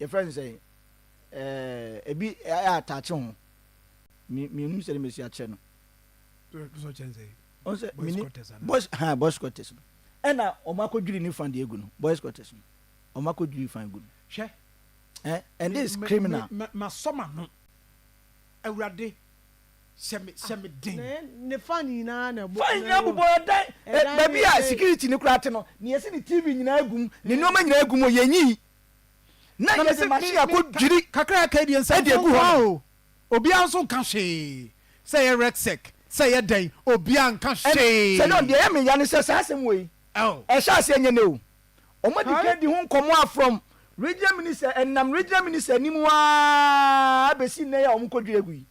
your friends say ebi attach ho me nu say me sia che no so chen say on say boys quarters and na omakodwiri ni fan de egu no boys quarters no omakodwiri fan egu hwe and this criminal ma soma no awurade semi din ne fani na bo fine na bo dan baby a security ni kurate no ne yesi ni TV nyina agum ne nyoma nyina agum o yenyi na yesi machine akodwiri kakra ka di ensa de egu ho obi anso ka hwe say rexec say den obi an ka hwe say don de me ya ne say asem we e sha ase enye ne o omadi di ho nkomo from regional minister and regional minister ni mu a abesi ne ya omkodwiri egu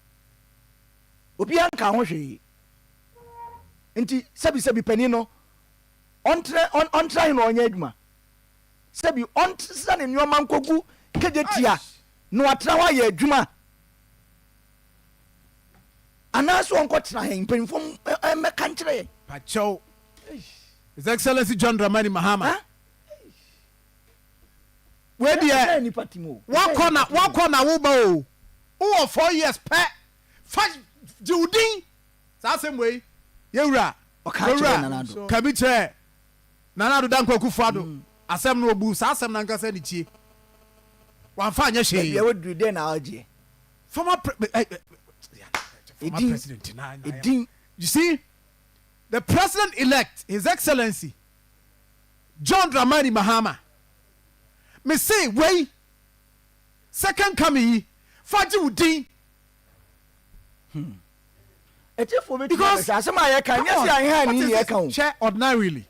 obi anka ho hwe nti sabi pani no on try no onye adwuma sabi on sa ne nyoma nkogu kejetia no atra wa ye adwuma anaso onko tra hen panfo me kankyere pacho His Excellency John Dramani Mahama we dia ni patimo one corner wo ba o 4 years pa fast Judin sa same way yewura kabi che nanado danko akufado asem no obu sa asem na nkasa ni chie wan fa anya hye ye wodu de na oje former president you see the president elect His Excellency John Dramani Mahama me say way second coming faji udin because asem aye kan yes ya han ni ye kan share ordinarily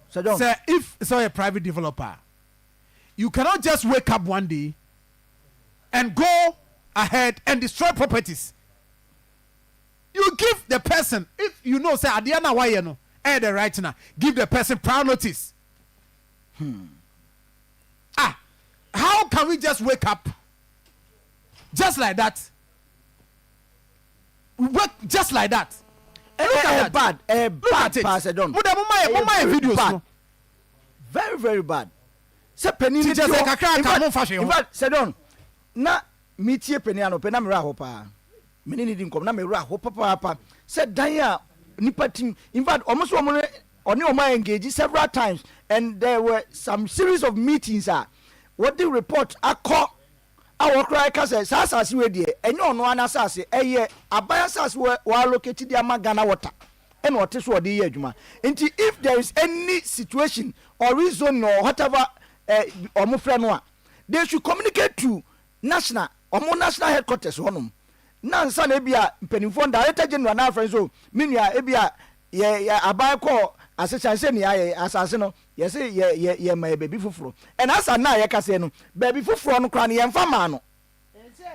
so if so a private developer you cannot just wake up one day and go ahead and destroy properties. You give the person, if you know say adiana why no the right now, give the person prior notice. How can we just wake up just like that? Work just like that. Look at that. Bad pass don. Videos. Very very bad. Se penny ni just kakra in fact Sedon na metie penny ano pe na mera ho pa. Me ni di nkom na mera ho papa. Se dan a nipa team. In fact almost oni engage several times and there were some series of meetings what the report akọ our cry ka say asase we de enye ono ana asase eye abaya asase we allocate the Ghana water and what is what the adwuma nti if there is any situation or reason or whatever omo frɛ no they should communicate to national headquarters honum na nsa na bia mpanimfo director general na friends so menua bia ye abaya ko asese ni aye asase no yes ye my baby fufuro and asa na ye kase no baby fufuro no kra no ye mfa ma no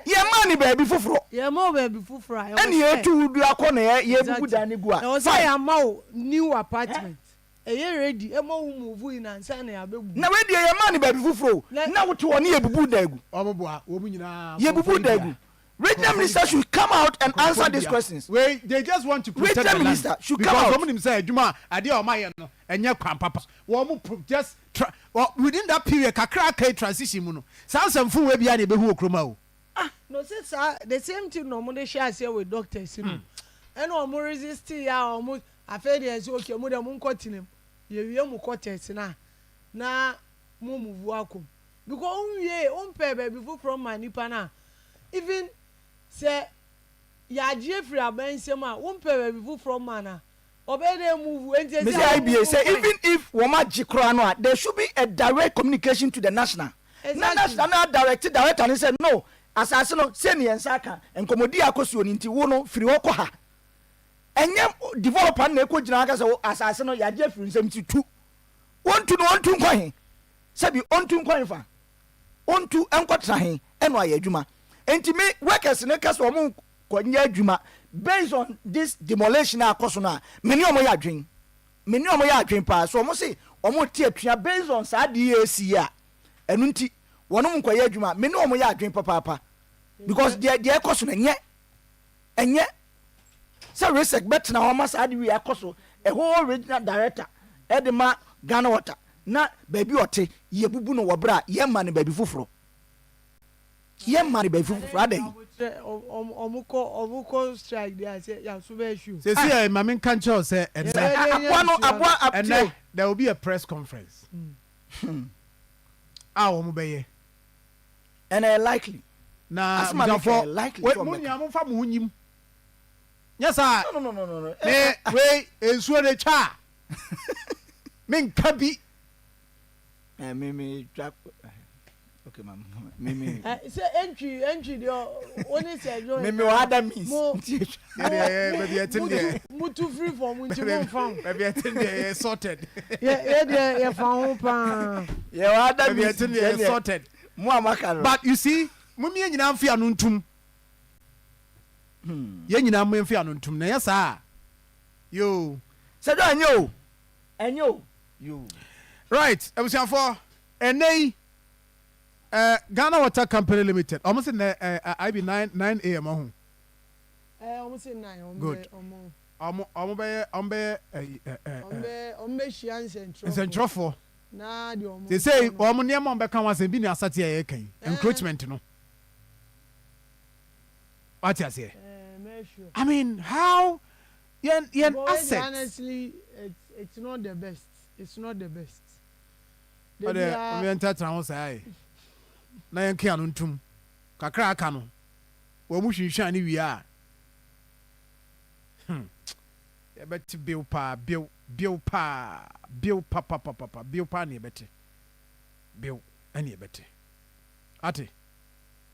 ye ma ni baby fufuro ye ma baby fufuro and ye tu du akọ ye bubu dan gu a na say am new apartment ye ready e ma move in and say na ya bebu na we die ye ma ni baby fufuro na wote woni ye bubu dan gu omoboa wo mu nyina ye bubu dan gu. Regional minister should come out and answer these questions. Wait, they just want to protect Regional the minister land. should come out. Because someone say, "Juma, ade o maye no, enye kwan papa." Just within that period, kakra kai transition mu no. Sansam fu we bia na ebehu okroma o. No say the same thing no mo dey share say with doctors no. And o mo resist ya o mo afedi e say okay mo dey mo nkotinem. Ye wie mo quarters na mo move akom. Because on pay baby from manipa na even say ya free abansem a won pay people from mana obey move IBA say even if woma jikro no there should be a direct communication to the national. National director and say no asase no say ne ensaka enkomodi akosuo ni nti wo no free wo ko ha enye developer na ekogina aka say asase no ya free nsem ti tu wontu no wontu nkwan sabi ontu nkwan fa ontu enkotra hen eno aye adwuma. Enti me workers ne kase omo kwanya adwuma based on this demolition akoso na meni omo ya adwen pa so omo say omo tie atua based on sa DAC a enu nti wonom kwanya adwuma meni omo ya adwen papa because the akoso na enye say resec bet na omo sa ade wi akoso a whole regional director edema Ghana water na baby ote ye bubu no wobra ye ma ne baby fufuro Ye marry by Friday. Omuko strike there say ya so be issue. Say Mami Kancho say and there will be a press conference. Omo be and likely. Na for likely. Wait, money am fa mo nyim. Yes sir. No. We ensuo de cha. Men kabi. Me trap. Okay, ma'am. Me. Say entry the only say you. Me other means. Maybe attend there. Mutu free for munchi found. Maybe attend there sorted. Yeah, found pa. Yeah, other maybe attend there sorted. But you see, mummy nyina mfi anuntum. Ye nyina mfi anuntum na yesa. Yo. Say do anyo. You. Right, ebusiafo enei Ghana Water Company Limited. Almost in I be 9 a.m. Almost in 9. Good. Central. They say near Mombeka was a been a satia encroachment, no. What you say? I mean, how yen assets? Honestly, it's not the best. It's not the best. But we enter town say na yen kia ntum kakra aka no wo mu hwehwan ni wi a e beti bill pa na e beti bill ani e beti ate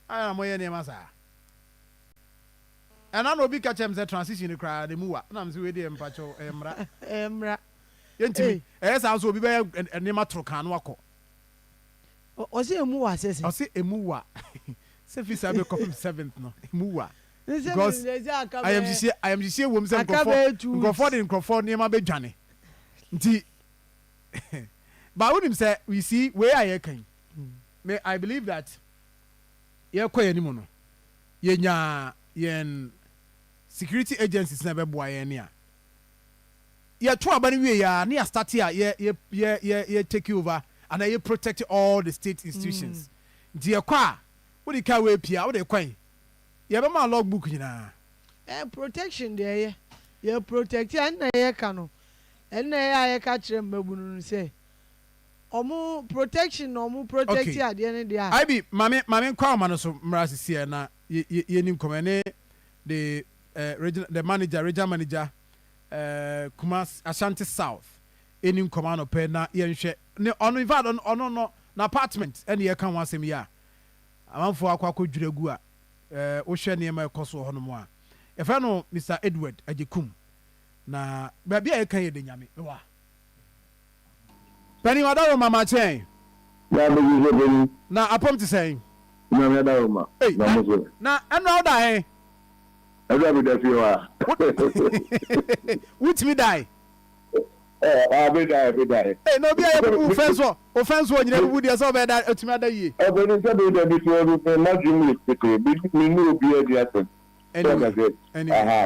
ana mo ye ne masa ana no bi ka chem say transition kra de muwa na mse we de empacho emra yentimi sa so obi be ne matro kan no akọ Ose emuwa sese. Ose emuwa. Se fi sabe confirm 7th no. Emuwa. Because I am just here wom say Crawford near my bedwane. Nti but when him say we see where I can. May I believe that ye kwa ye nimu no. Ye nya yen security agencies na be boa ye ne a. Ye to abani we ya na ya start here ye take over. And I protect all the state institutions. Dear qua, what you can we pia, what they coin? You have my logbook, you know. Protection there, you protect and I cano. And I catch them, say. Omu protection, omu protect at the end of the day. I be, Mammy Carman, so Marassi here now. You command the regional manager, Kumas Ashanti South. Enim command of na yenhwe ne ono invad ono no na apartment ene ye kan wasem ya amanfo akwa dwuregu a wo hwe ne ma ekoso ho no mo a e fa no Mr Edward Ajekum na ba bia ye kan ye de nyame wa pani wadaro mama chen ya be yi na apom ti sen na me da ma na mo na eno da he e be da fi wa which me die be die. Hey, no be offense one you never dey so be that otimi ada yi. E be ni say be dey be so na dream is secret. Me no be dey at. Anyway.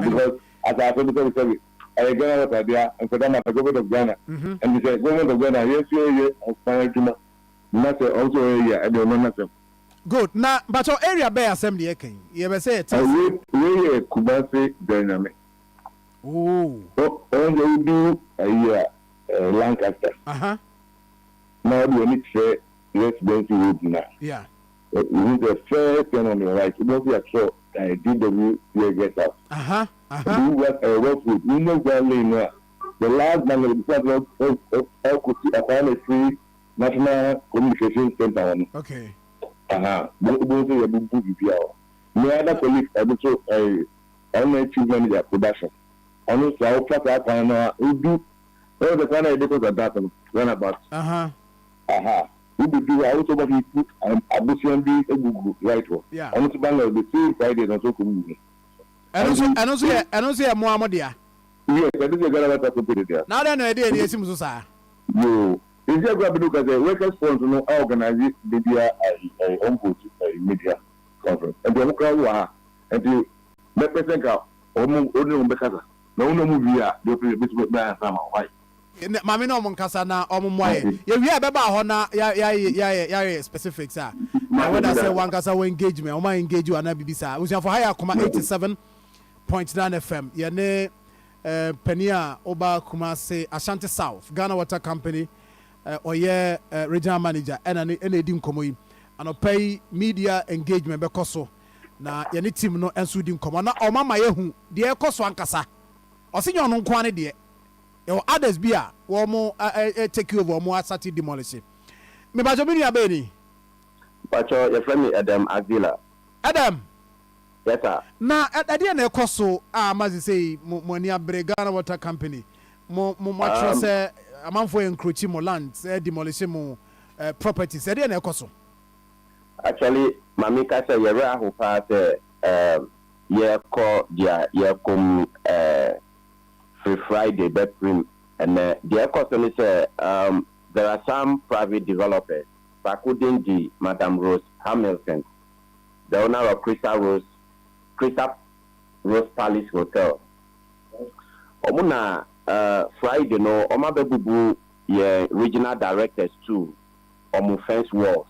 Because as I told you, I get out there and for them the government of Ghana. And the government of Ghana yes of Panama. Not also area I don't know nothing. Good. Now, but your area be assembly ken. You be say it. We Kubasi dynamic. Oh. We do Lancaster. Now we need to say residency road now. Yeah. We need the first thing on the right. We don't see a show. DW get up. We work with. We know that the last man of the free national communication center. Okay. Both of you book it. My other colleagues also I'm chief manager production. Honestly, I will do all the kind of because of that run about. We will do also what we put Abusian be a Google right one. Yeah. Honestly, Bangla the same Friday and also community. And also Muhammadia. Yes, I think you got to put it there. Now then, idea is him, sir. No. If you grab a look at the workers' fund, you know, organize media media conference. And the crowd and the represent only on the casa. No movie, the business man, why? Mami no mo nkasa na omo moye. Ye wi e beba ho na ya specifics ah. Whether say one kasa we engagement, o ma engage you na bibisa. We for higher Akoma 87.9 FM. Ye ne Penia Oba Kumase Ashanti South Ghana Water Company oye regional manager ena edi nkomo yi. Ano pay media engagement be koso na ye ne team no enso di nkomo na o mama ye hu de e koso ankasa. O se nyon nko ane de yo others bia wo mo take over wo mo asati demolish me ba jo bi nua be ni Pacho your friend Adam Aguila. Adam Yes sir. na ade na ekoso mazi say mo ni abre Ghana Water Company mo tro say amanfo encroach mo land demolish mo properties ade na ekoso. Actually mami ka say yere aho pa say ye ko dia ye kom Free Friday bedroom and the question is there are some private developers, including the Madam Rose Hamilton, the owner of Crystal Rose Palace Hotel. Omuna Friday no Oma Bebubu ye regional directors too Omu fence walls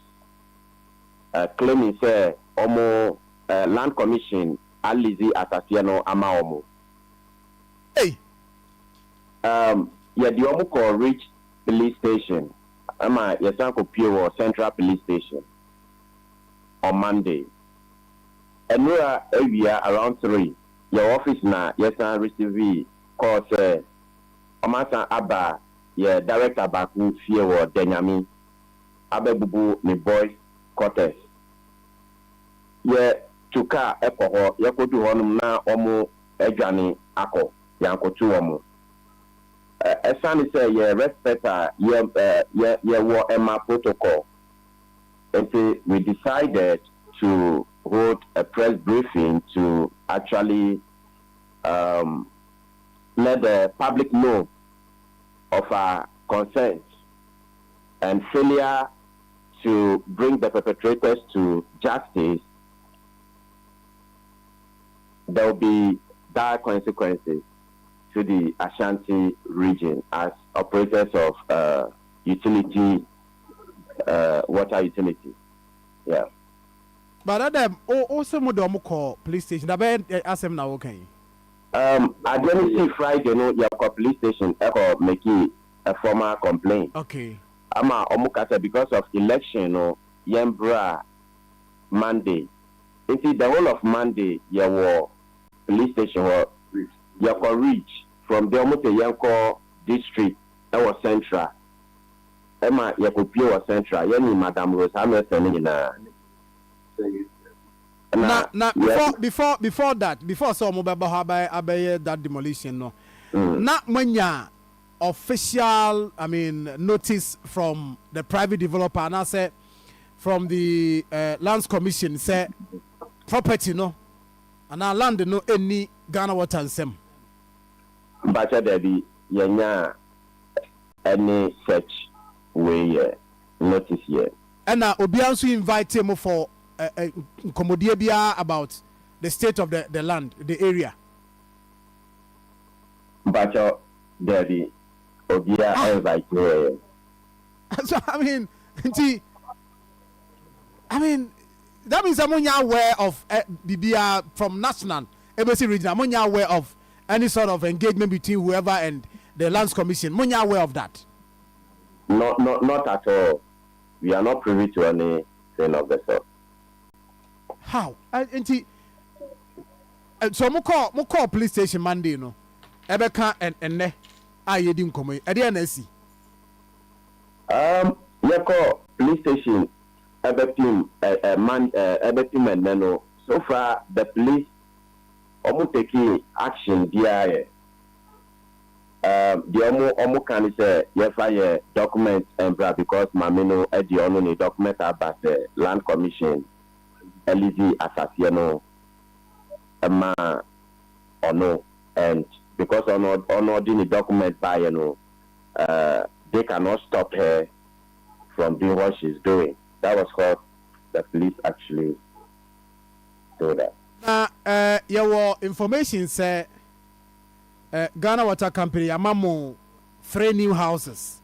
claiming say Omo land commission Alizi Asasiano Ama Omo. Hey. Yeah, the Omuko Reach Police Station. Yesanko Pure Central Police Station on Monday. And we are around 3. Your office na yesan receive call say Omasa Abba, yeah, director Baku Fiewo Denyami Abebubu me boys quarters. Yeah, Chuka Eko Yakodu Honum na Omo Ejani Ako Yanko Tuomo. Esani say ye respect ye war Emma protocol. And we decided to hold a press briefing to actually let the public know of our concerns and failure to bring the perpetrators to justice. There will be dire consequences to the Ashanti region as operators of utility, water utility. Yeah. But Adam, also mo do mo call police station. Da be asem na okay. I didn't see Friday no your police station echo make a formal complaint. Okay. Ama omukata because of election no yembra Monday. You see the whole of Monday your police station was your reach from the almost a Yanko district that was central. Emma Yakopio was central. Yeni Madam Rose Hamilton na before that, before so mo beba abaye that demolition no. Na manya official, I mean, notice from the private developer and I say from the lands commission say property no and our land no any Ghana Water and Sem. But there be any such way notice here. And now Obi also invite him for Komodie about the state of the land, the area. But there be Obi invite you. So I mean that means I'm not aware of BBR from national, ABC region. I'm not aware of any sort of engagement between whoever and the lands commission. I'm not aware of that. Not at all. We are not privy to anything of the sort. How? So mo call police station Monday no. Ebeka and ne aye di nkomo. E dey na si. You call police station everything everything and no. So far the police almost taking action there. The almost can say you fire document and because mamino the only document about the land commission Elizi Asasiano Emma or no, and because on the document by they cannot stop her from doing what she's doing. That was what the police actually told her. Your information say Ghana Water Company amamo 3 new houses.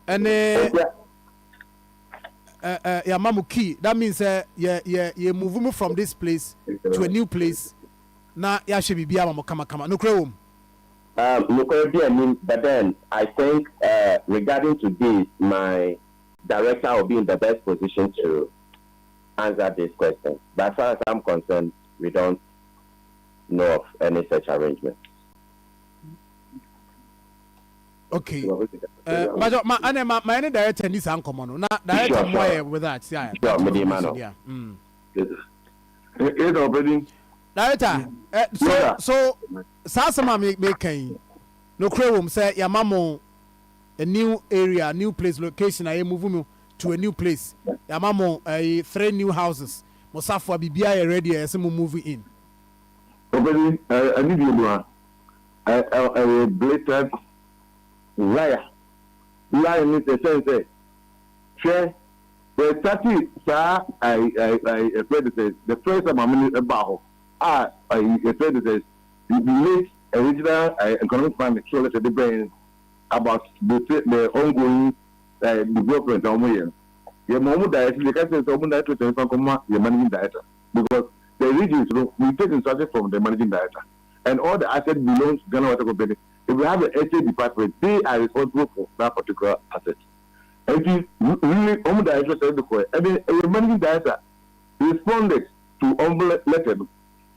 And yeah, mamu key. That means you move me from this place to a new place. Now ya should be mamu kama. No crewum. But then I think regarding to this, my director will be in the best position to answer this question. But as far as I'm concerned, we don't know of any such arrangement. Okay. But my director in this Akoma no. Na director more with that. Yeah. Director. So Sasama make no crewum say ya mamo a new area, new place location. I move you to a new place. Ya mamo 3 new houses. Mosafwa bibia ready as we move in. I need you a blatant liar. Liar means a sense. Share the 30 sir. I afraid to say the first time I'm about. I afraid to say the late original economic plan show us the brain about the ongoing development of Moya. Your mom directly, the case is open director to Akoma, your managing director, because the regions we take instructions from the managing director, and all the assets belongs to GhanAkoma. If we have an estate department, they are responsible for that particular asset. And if you really home director said before, I mean, a managing director responded to letter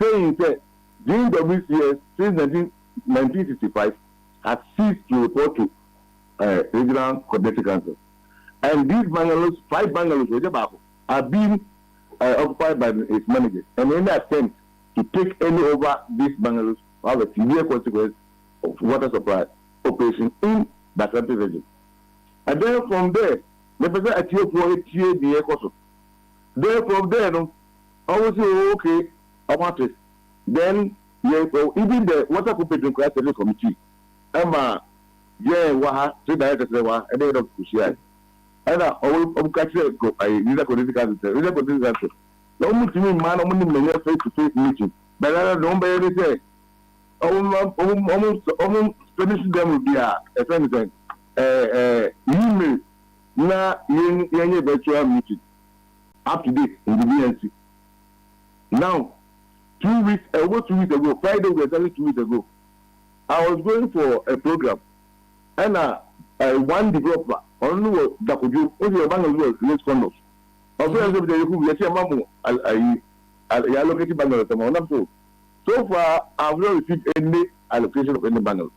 saying that during WCS since 1965 has ceased to report to regional coordinating council. And these bungalows, 5 bungalows, are being occupied by its managers. And any attempt to take any over these bungalows will have a severe consequence of water supply operation in that region. And then from there, the person at your point here the ecoso. Then from there, I will say, okay, I want it. Then even the water cooperative committee, Emma, Waha, 3 directors, and they don't push it. And I will catch a coordinating council. The only thing man, only face-to-face meeting. But I don't buy anything. Almost finishing them will be a friend. Email na yenye virtual meeting up to date in the BNC. Now, 2 weeks ago, Friday was exactly 2 weeks ago, I was going for a program, and one developer, only was Dakoju, only a Bangalore less condos. Also, I allocated Bangalore. So far, I've not received any allocation of any Bangalore.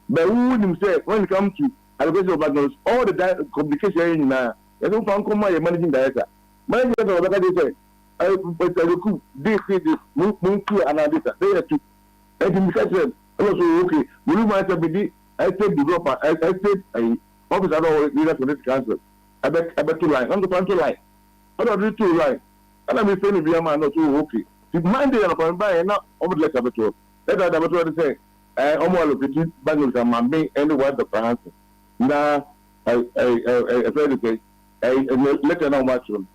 But who would himself, when it comes to allocation of Bangalore, all the communication in I don't find Akoma, managing director. Managing director, they say, they say this, move to another. They are two. And the also, okay, will you mind somebody? I said developer, I said, officer or leader for this council. I bet 2 lines. I'm going to 2 lines. I don't do 2 lines. And I'm saying, if you're man, not so okay. If Monday, I'm going to buy and now, I'm going to let you let that say, I'm going to put bangles and my main and the word of France. Now, I afraid to say, I let you know much room.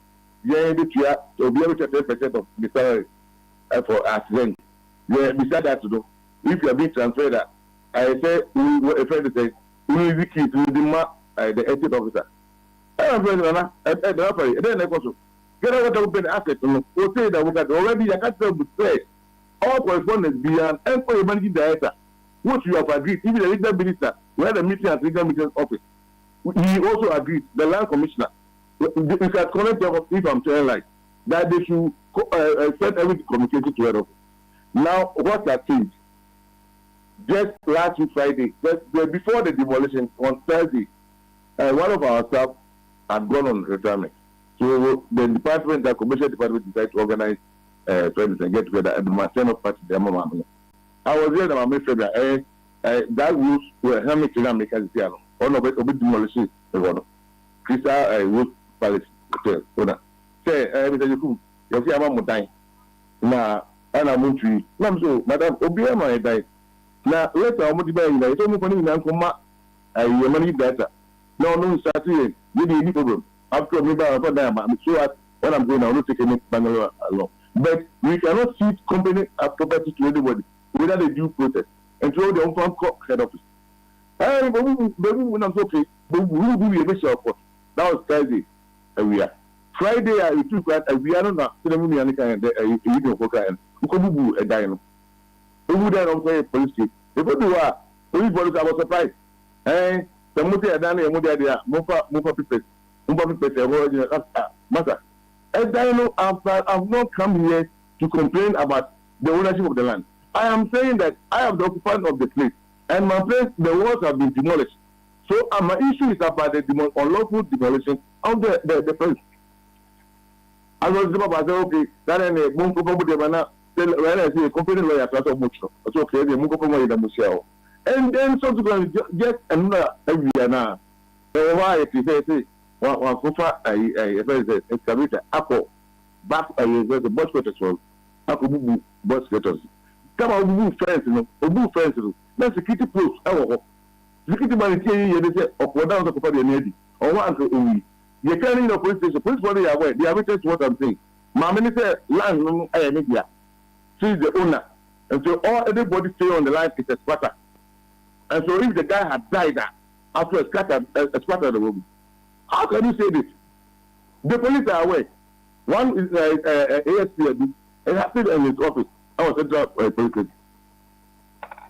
Yeah, to be able to take 10% of the salary for accident. Yeah, beside that, to do. If you are being transferred, I say, we were afraid to say, we will be key to the estate officer. I'm afraid of then I go get out of the asset. We'll say that we got already, I can't tell you, say, all correspondence beyond and for your managing director, which you have agreed, even the legal minister, we had a meeting at legal minister's office. He also agreed, the land commissioner, we can connect if I'm telling like that they should send every communication to head office. Now, what has changed? Just last week Friday, before the demolition on Thursday, one of our staff had gone on retirement. So the department, the commercial department, decided to organize friends and get together and my son of party. I was there, my friend, that rules were helmet to them because they are on a bit demolition. Crystal Rose Palace Hotel. Say, Mr. Yaku, you see, I'm dying. Now, and I'm going to, so, Madam Obiama, I died. Now, let's say I'm going to buy you. It's only for me in Akoma. Your money better. No, start here. Maybe any problem. After me, I'm sure when I'm going, I will not take any Bangalore along. But we cannot see company property to anybody without a due process and throw the own head office. but when I'm okay, but we will be a bit of that was Thursday. We are Friday. I took that we are not ceremony and kind of you know and we could do a dino. We would have say police chief. If we do police bodies, I was surprised. And the Mutia Dani and Mudia, Mufa people, matter. And Dino, I've not come here to complain about the ownership of the land. I am saying that I am the occupant of the place, and my place, the walls have been demolished. So my issue is about the unlawful demolition of the place. I was about to say, okay, that is a Mungo Bobana, when I say a company lawyer, that's okay, the Mungo Bomo in the Museo. And then subsequently, just another area now. Why, if you say, one Kufa, a excavator, Apple, back a bus cutters from Apple bus cutters. Come on, move friends, you know, move friends. That's security post. Security man they say, or down the company and or one you can't in a police station. Police body are aware. They are witness what I'm saying. Mammy said, land, media. She is the owner. And so everybody stay on the line is a squatter. And so if the guy had died after a squatter the room, how can you say this? The police are aware. One is ASP and has been in his office. I was central police.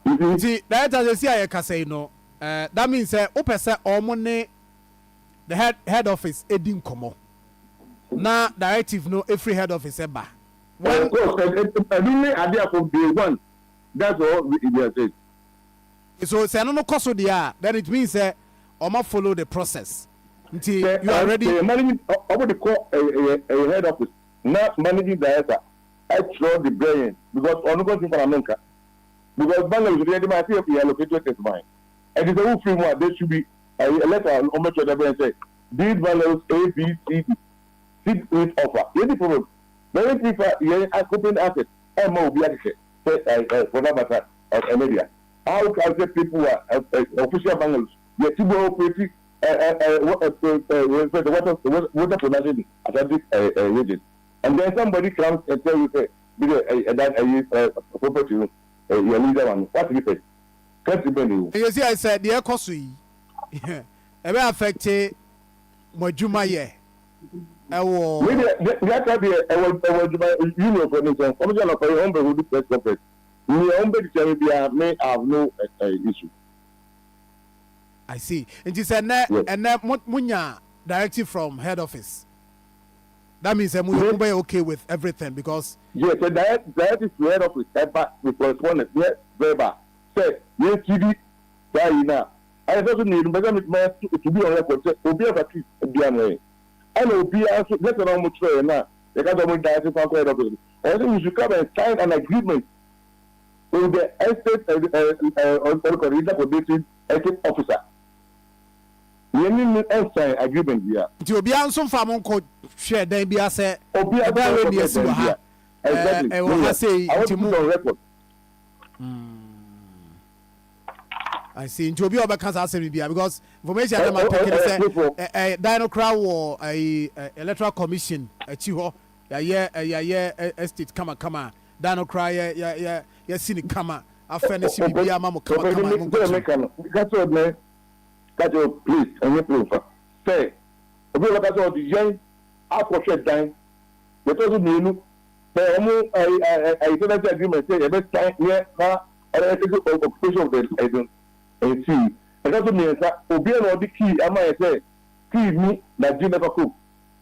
You see, that's as I see I can say no. That means opesa or money the head office edin komo. Na directive no every head office eba. Of course, I don't know idea from day one. That's all we are saying. So say no cost there, then it means Oma follow the process. Until you are ready. Managing over the call a head office, not managing director. I throw the brain because on the for America. Because Bangladesh is ready to see if he allocated his mind. And it's a whole framework. There should be a letter on which the say, these values A, B, C, D. Six with offer. Any problem? Very prefer accompanying assets. And more be accurate. For that matter, of media. How can say people who are official Bangladesh? Yet to go pretty water production Atlantic region. And then somebody comes and tell you, say, that property, your leader one. What do you say? You see, I said the economy. It will affect Mojuma ye. Maybe that can be a union for instance. Commission of your own will do press conference. Your own may have no issue. I see. It is a net and that munya directive from head office. That means I'm okay with everything because yes, the directive to head office with correspondence, yes, verbal. Say, yes, TD, now. I also need to be on record. Obi of a tree, and Obi also let alone much now. They got only directive from head office. I think we should come and sign an agreement with the estate officer. We need to sign agreement here. To Obi also from share, then be a say, Obi, exactly. I want to move on record. I see. Into Obi Obaka's say because information I'm taking say Dino Crow or a electoral commission at Chiho, estate come Dino Cry ya sini kama afene si bibia mama kama that's what man that's your please and you proof say Obi Obaka's the young after time the person you say I said agreement say the time here occupation of the and see, and that's means that Obi and the key, I might say, key me that you never cook.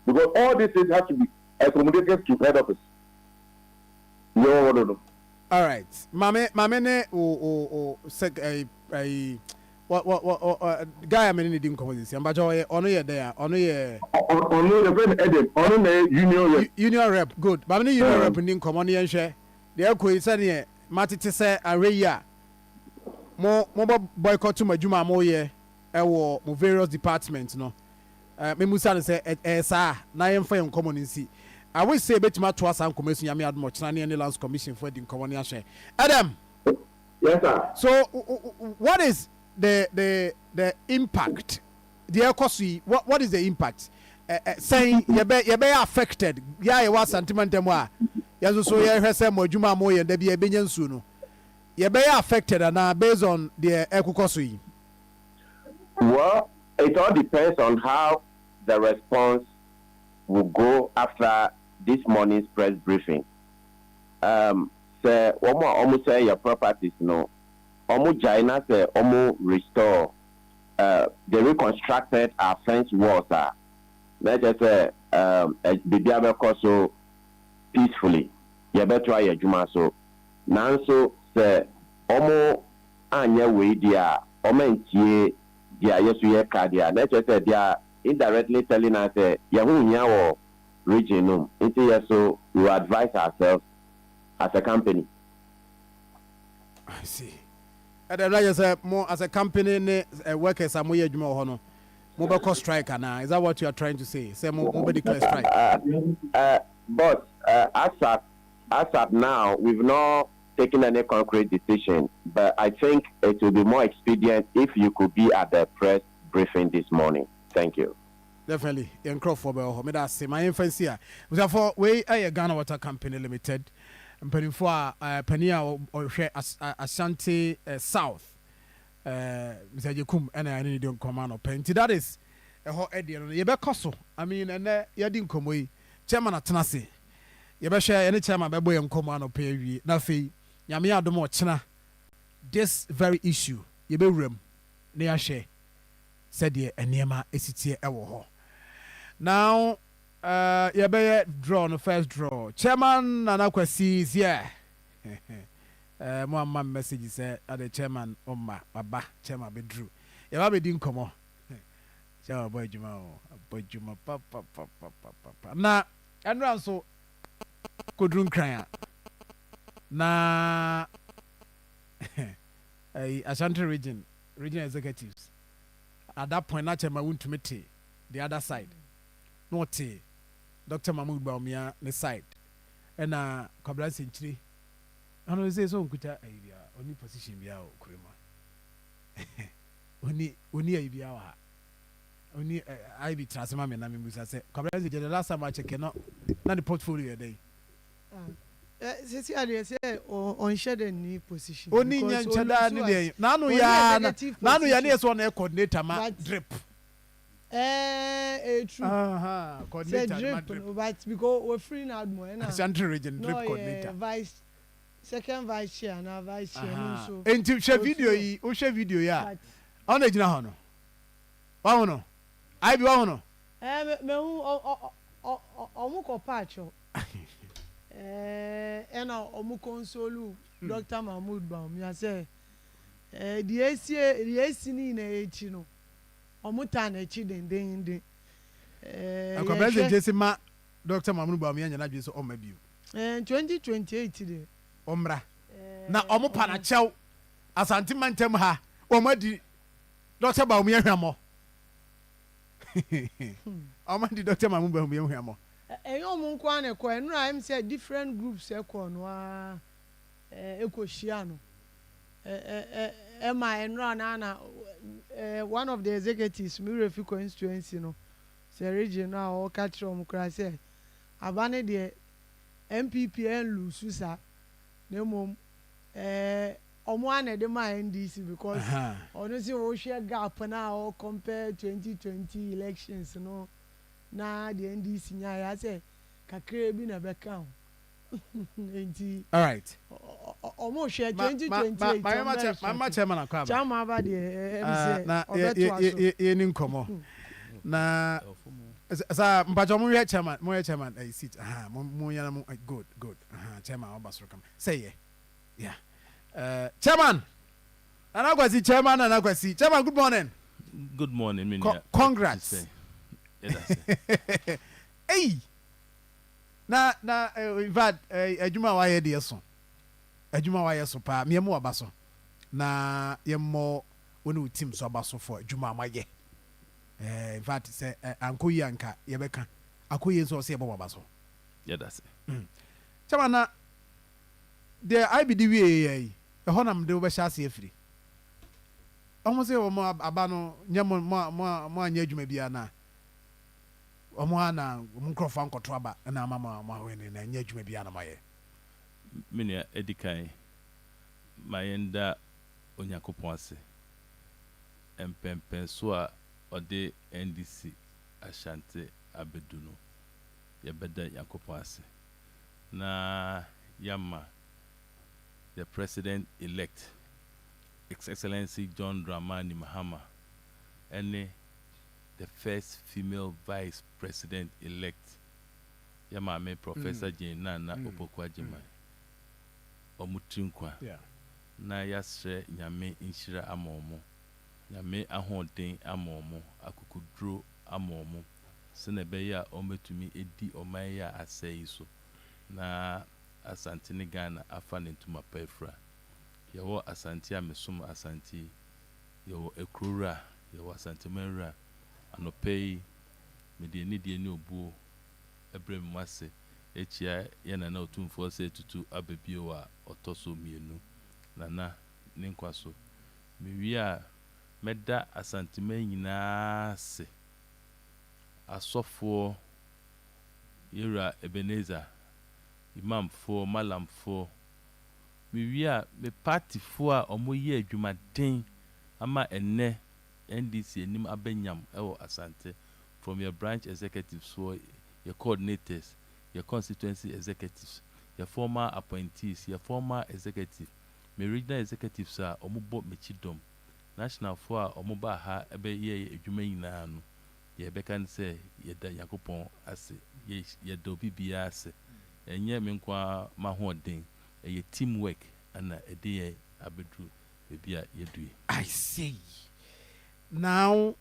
Because all these things have to be accommodated to head office. No. All right. Mamene what guy I mean didn't come this. But on there, on union rep, good. Mamene union rep didn't come on here share. The equity said, Matty say a mo boycott to majuma mo ye mo various departments no me musa say sir na yem fa en common nsi I will say betima to us and commission yami admo chana ne lands commission for the common share Adam. Yes sir. So what is the impact the economy what is the impact saying you be affected ya was sentiment mo a yaso so ye hwese mo adwuma mo ye da bi e benyansu no you be affected and based on the economy. Well, it all depends on how the response will go after this morning's press briefing. Say, almost say your properties, no. Almost China say almost restore. They reconstructed our fence walls. Let's just say, be so peacefully. You better try your juma so. Now so say almost anya way dia almost tie dia yes we cardia. Let's just say they are indirectly telling us Yahu region. So we advise ourselves as a company. I see. And then like say more as a company workers are more hono. Mobile strike now. Is that what you are trying to say? Say more declare strike. But as at now, we've not taken any concrete decision. But I think it will be more expedient if you could be at the press briefing this morning. Thank you. Definitely. In Crawford, that's my infancy here. Therefore, we are Ghana Water Company Limited. And for Penia or Ashanti South. Mr. Jakum and I need to command of paint. That is a hot idea. You better cost. I mean, and you didn't come away. Chairman at Tennessee. You better share any chairman by boy and command of pay. Nothing. Yamia do more china. This very issue. You be room. Near share. Said ye and Yama is here ever. Now, you better draw on the first draw. Chairman Nanakwa sees, yeah. One message said at the chairman Oma Baba chairman be drew. You have been come on. Chairman boy Juma papa. Na and also could run crying. Na Ashanti region executives. At that point, not chairman went to meet the other side. Not Dr. Mahmoud Baumia the side. And Kabla Century. And we say so kuta idea only position bia o kurema oni idea wa oni I be transfer me na me musa say Kabla the last time I check na the portfolio dey say I say on share the new position oni nya nchada ni dey nanu ya na so na coordinator ma drip true coordinator drip but because we free now more na Central region drip coordinator second vice chair na vice chair no so enti share video yi o share video ya on ejina ho no wa ho no I be wa ho no me hu omu ko pacho ena omu konsolu Dr. Mahmoud Baumia say the AC ni na echi no omu ta na echi den akobeze jesi ma Dr. Mahmoud Baumia nya na dwe so o ma biu 2028 dey omra na omo pa na chew Asante mantem ha omo di Dr. Baumia hwamo omo di Dr. Mahmoud Baumia hwamo omo nkwa na ko enu am say different groups ekọ no ekohia no ma enu na one of the executives Mirefi constituency no say regional or catch om kra say abane de MPP and Lususa Nemom omo ane de ma NDC because honestly we share gap now compare 2020 elections no na the NDC nya ya say kakre bi na beka all right omo share 2028 my chairman akwa chama ba de na ye ni nkomo na sa mpacho mo ye chairman seat mo yana mo good chairman obasro come say yeah chairman anakwasi chairman good morning congrats hey na in fact adwuma wa ye de so pa me mo obaso na ye mo woni team so obaso for adwuma ma ye in fact say ankoyi anka ye beka akoyi so se bo obaso yeah that's it chairman na the IBD we honam de be sha se afiri omo se o mo aba no nya mo anya adwuma bia na omo ana mkrofo ankoto aba na mama ma hwene na nya adwuma bia na maye menia edikai mayenda onyakopon ase mpɛmpɛn so a ɔde ndc ahyante abedu no yɛbɛda Nyankopɔn ase na yama the president elect His Excellency John Dramani Mahama and the first female vice president elect yama me Professor Jane Nana Opokwa Jemai omutinkwa na yasre nyame inshira amomo nyame ahoden amomo akukudro amomo sene beya ometumi edi omaya asai so na asante ne Ghana afa ne ntuma pafra yewo asante amesom asante yewo ekrura yewo asante manra anopei medie ne die ne obuo ebrem mase echia yana na otumfo se tutu abebio a otoso mienu nana ne nkwaso mewia meda asante man nyinaa se asofo yera Ebenezer imamfo malamfo mewia me party fo a omoye adwumaden ama enne NDC enim abenyam ewo asante from your branch executives for your coordinators your constituency executives your former appointees your former executive me regional executives a omobo mechidom national fo a omoba ha ebe ye adwuma nyina no ye beka nse ye da Yakopon ase ye do bibia ase enye me nkwa mahoden ye teamwork ana ede abedu bibia yedue. I see. Now,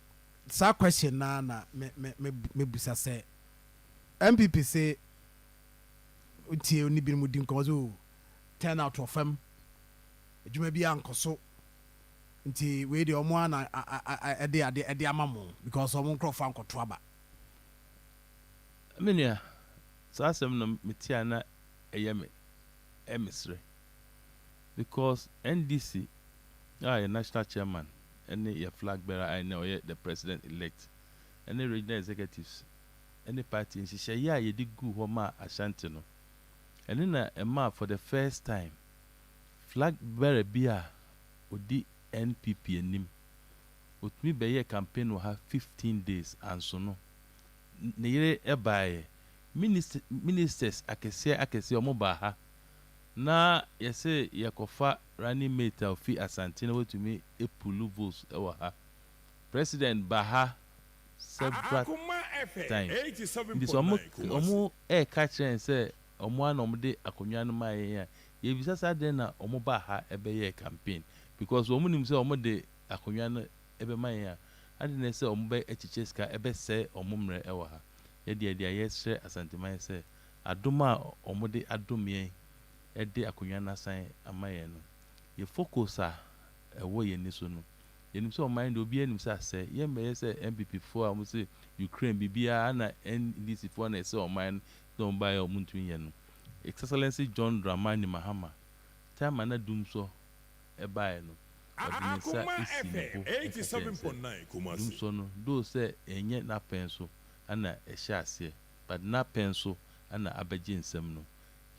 that question na me busa say MPP say unti oni bi mu dim ko turn out of them edwuma bi ankoso nti we de omo ana ade amamo because omo nkrofo ankoto aba amenia sasem no metia na eyeme emisre because NDC a national chairman any your flag bearer I know the president elect any regional executives any party and she ya ye di gu homa Ashanti no and na ema for the first time flag bearer bia odi NPP enim otumi be ye campaign will have 15 days and so no ne yere ebae ministers akese omoba ha na yese yakofa running mate of Asante na wetumi epulu votes ewa ha president baha several time this omo catch and say omo an omde akonwa no maye ya ye bisa sa den na omo baha ebe ye campaign because omo nim say omo de akonwa no ebe maye ya ade na say omo be echiche ska ebe say omo mre ewa ha ye de ye Asante man say adoma omo de adomye ede akonwa na san amaye no ye focus a ewo ye ni so no ye nim so mind obi anim say say ye me say MPP for am say Ukraine bibia na NDC for na say o mind don buy o muntu ye no Excellency John Dramani Mahama time na dum so e buy no Akoma FM 87.9 dum so no do say enye na pen so ana e hia ase but na pen so ana abeje nsem no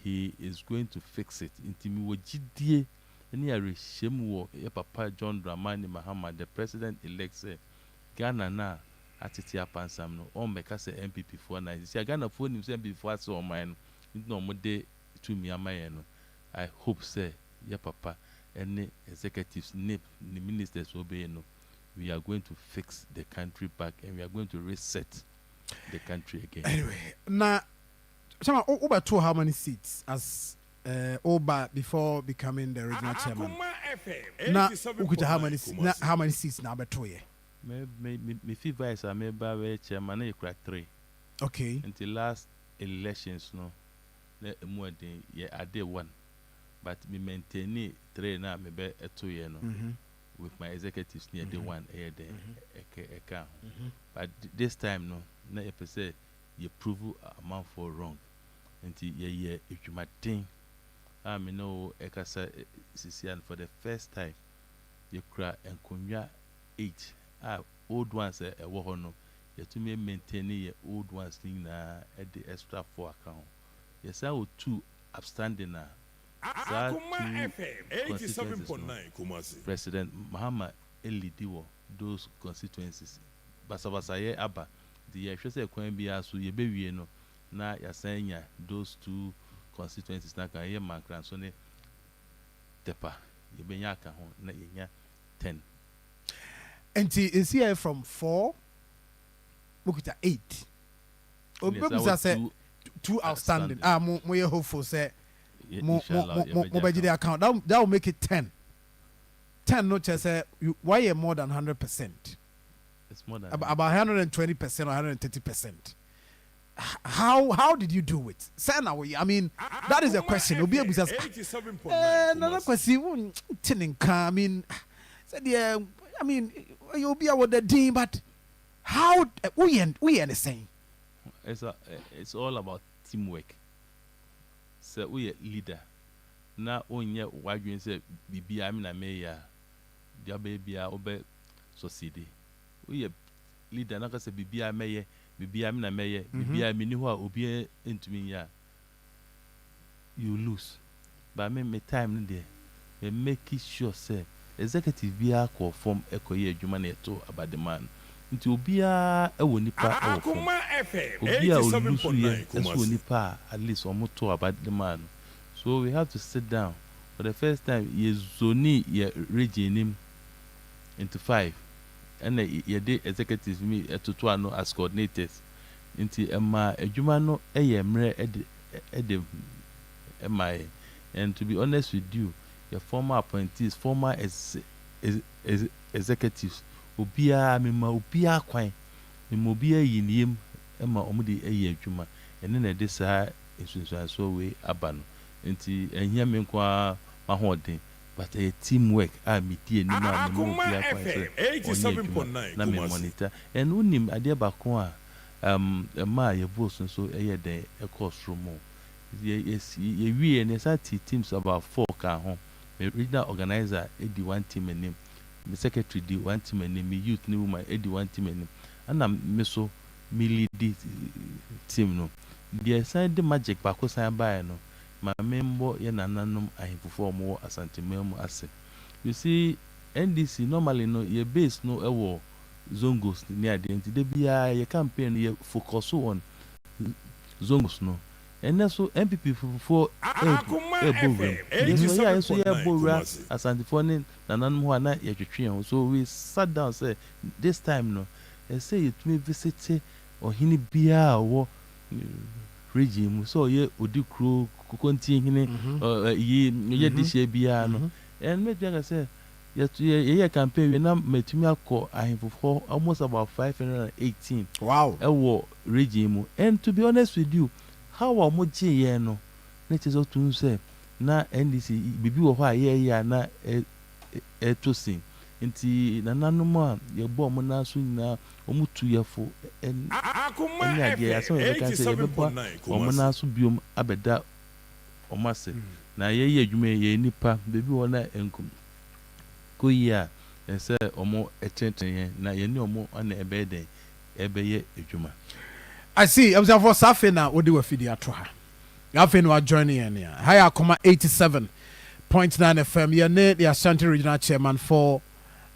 he is going to fix it intimi wogidie any are shemu wo papa John Dramani Mahama the president elect say Ghana na atete apansam no on meka say MPP for na say Ghana for nim say MPP for so o man no mo de tumi amaye no I hope say your papa any executives nip the ministers obey no we are going to fix the country back and we are going to reset the country again. Anyway, now Chama, over to how many seats as Oba before becoming the regional chairman? Now, how many seats now? But me feel vice I may buy chairman. You crack 3. Okay. Until last elections, no, more than I did 1, but me maintain 3 now. Me be 2 year no. With my executives near the 1 year there. But this time no, na you say you prove amount for wrong. Until ye if you might think I mean no ekasa sisian for the first time you cry and kunya 8 old ones e wo ho no you to me maintain your old ones thing na at the extra 4 account yes I 2 upstanding na Akoma FM 87.9 Kumasi President Mahama Elidiwo those constituencies. Basabasa aba the yɛhwɛ kwan bi so yɛbɛwie no na yɛasan nya those 2 constituencies na kan yɛ Mankran so ne Tepa yɛbɛnya aka ho na yɛnya 10. And is here from 4 Mukuta 8. Obebusa say 2 outstanding. Mo hopeful say mo budget account that will make it 10. 10 no say why more than 100%. It's more than about 120% or 130%. How did you do it? I mean, that is a question. Obebusa 87.9. Another question. I mean, said yeah. I mean, you'll be with the team, but how we saying? It's all about teamwork. So we are leader. Now only why you say bibi I'm na meya, dia baby obe succeed. We are leader. Na ka say bibi I'm meye, bibi I'm na meye, bibi I'm ni ho obi into me ya. You lose, but me time there. We make it sure say. Executive bia ko form ekoye adwuma na eto about the man nti obia ewo nipa Akoma FM 87.9 eso nipa at least omoto about the man. So we have to sit down for the first time ye zoni ye region him into 5 and ye dey executive me etoto ano as coordinators nti ema adwuma no eye mre ede ema. And to be honest with you, your former appointees, former executives, obia mema obia kwan, mema obia yiniem ema omudi eye adwuma ene na de saa esunsuanso we abano nti ehia me kwa mahoden but a teamwork media ni na mema obia kwan se 87.9 na me monitor and unim ade bako a ma ye boss nso eye den ekosromo ye wie ne sa teams about 4 ka ho. The regional organizer edi one team name, the secretary di one team name, the youth ni woman edi one team name, and I'm so me lead team no. The side the magic back was I buy no. My member ye nananum I perform more as antimemo as. You see NDC normally no your base no ewo zongos near the end. They be a campaign ye focus on zongos no. And also MPP for so we sat down say this time no I say it may visit or hini bia or regime so ye odi kro continue ye this year bia no and make I say ye campaign we na metumi akọ ahemfo almost about 518. Wow. Ewo regime. And to be honest with you, how are moji ye no? Let us to say na NDC bibi wo ha ye na to sing. Nti nananuma ye bo mo na so nyina omutu yefo en enya de ya so ye kan say ye bo mo na so biom abeda omase na ye adwuma ye nipa bibi wo na enkum ko ya say omo etenten na ye ni omo na ebeden ebeye adwuma. I see. I was for Safina. What do we feed you at her? Afin was joining in here. GhanAkoma 87.9 FM. Your name, the Ashanti Regional Chairman for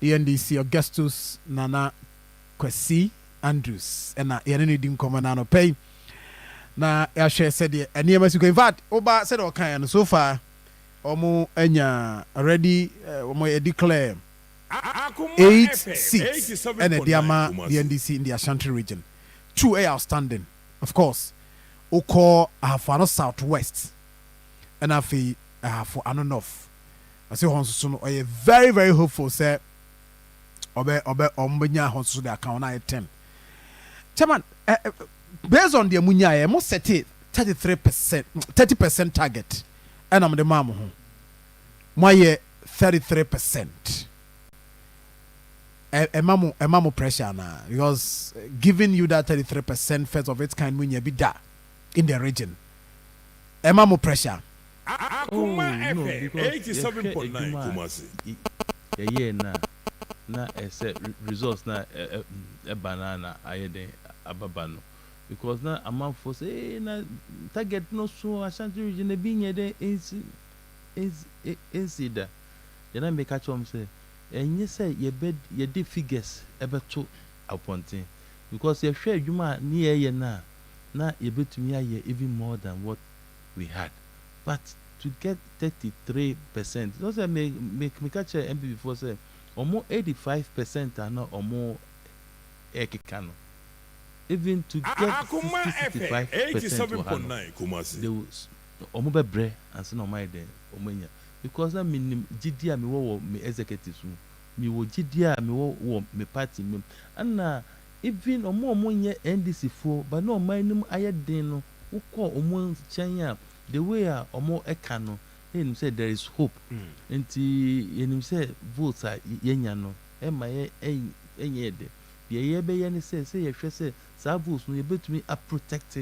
the NDC, Augustus Nana Kwesi Andrews. And your name didn't come on pay. Na I share said, and you must go invite. Oba said, okay, and so far, Omo Enya already, Omo declare 8 seats and a Diama, the NDC in the Ashanti region. 2 outstanding, of course. Oko Ahafano Southwest, and Afi for North. I say Honsuno, I very, very hopeful, say, Obe Ombanya Honsu, the account 10. Chairman, based on the Munya, I must set it 30% target, and I'm the mamu. My 33%. A mamu pressure now because giving you that 33% first of its kind when you be that in the region. A mamu pressure. Akoma FM 87.9 Kumasi. Yeah na results na a banana ayede ababano because na amount for say na target no so Ashanti region e binye de insida. Then I make catch say and you say your bed your day figures ever to appointing because you share you might near ye now you bet to me even more than what we had, but to get 33%, those are make catch MP before say almost 85% are not or more ekikano. Even to get 65%, they will almost bre and so no my day omenya because I mean GDA me wo me executives me wo GDA me wo me party me and even omo nye NDC for but no my nim ayeden no wo call omo chanya the way omo eka no him say there is hope nti him say votes are yenya no e ma ye enye de ye be ye ni say ye hwe say sa votes no ye betumi a protect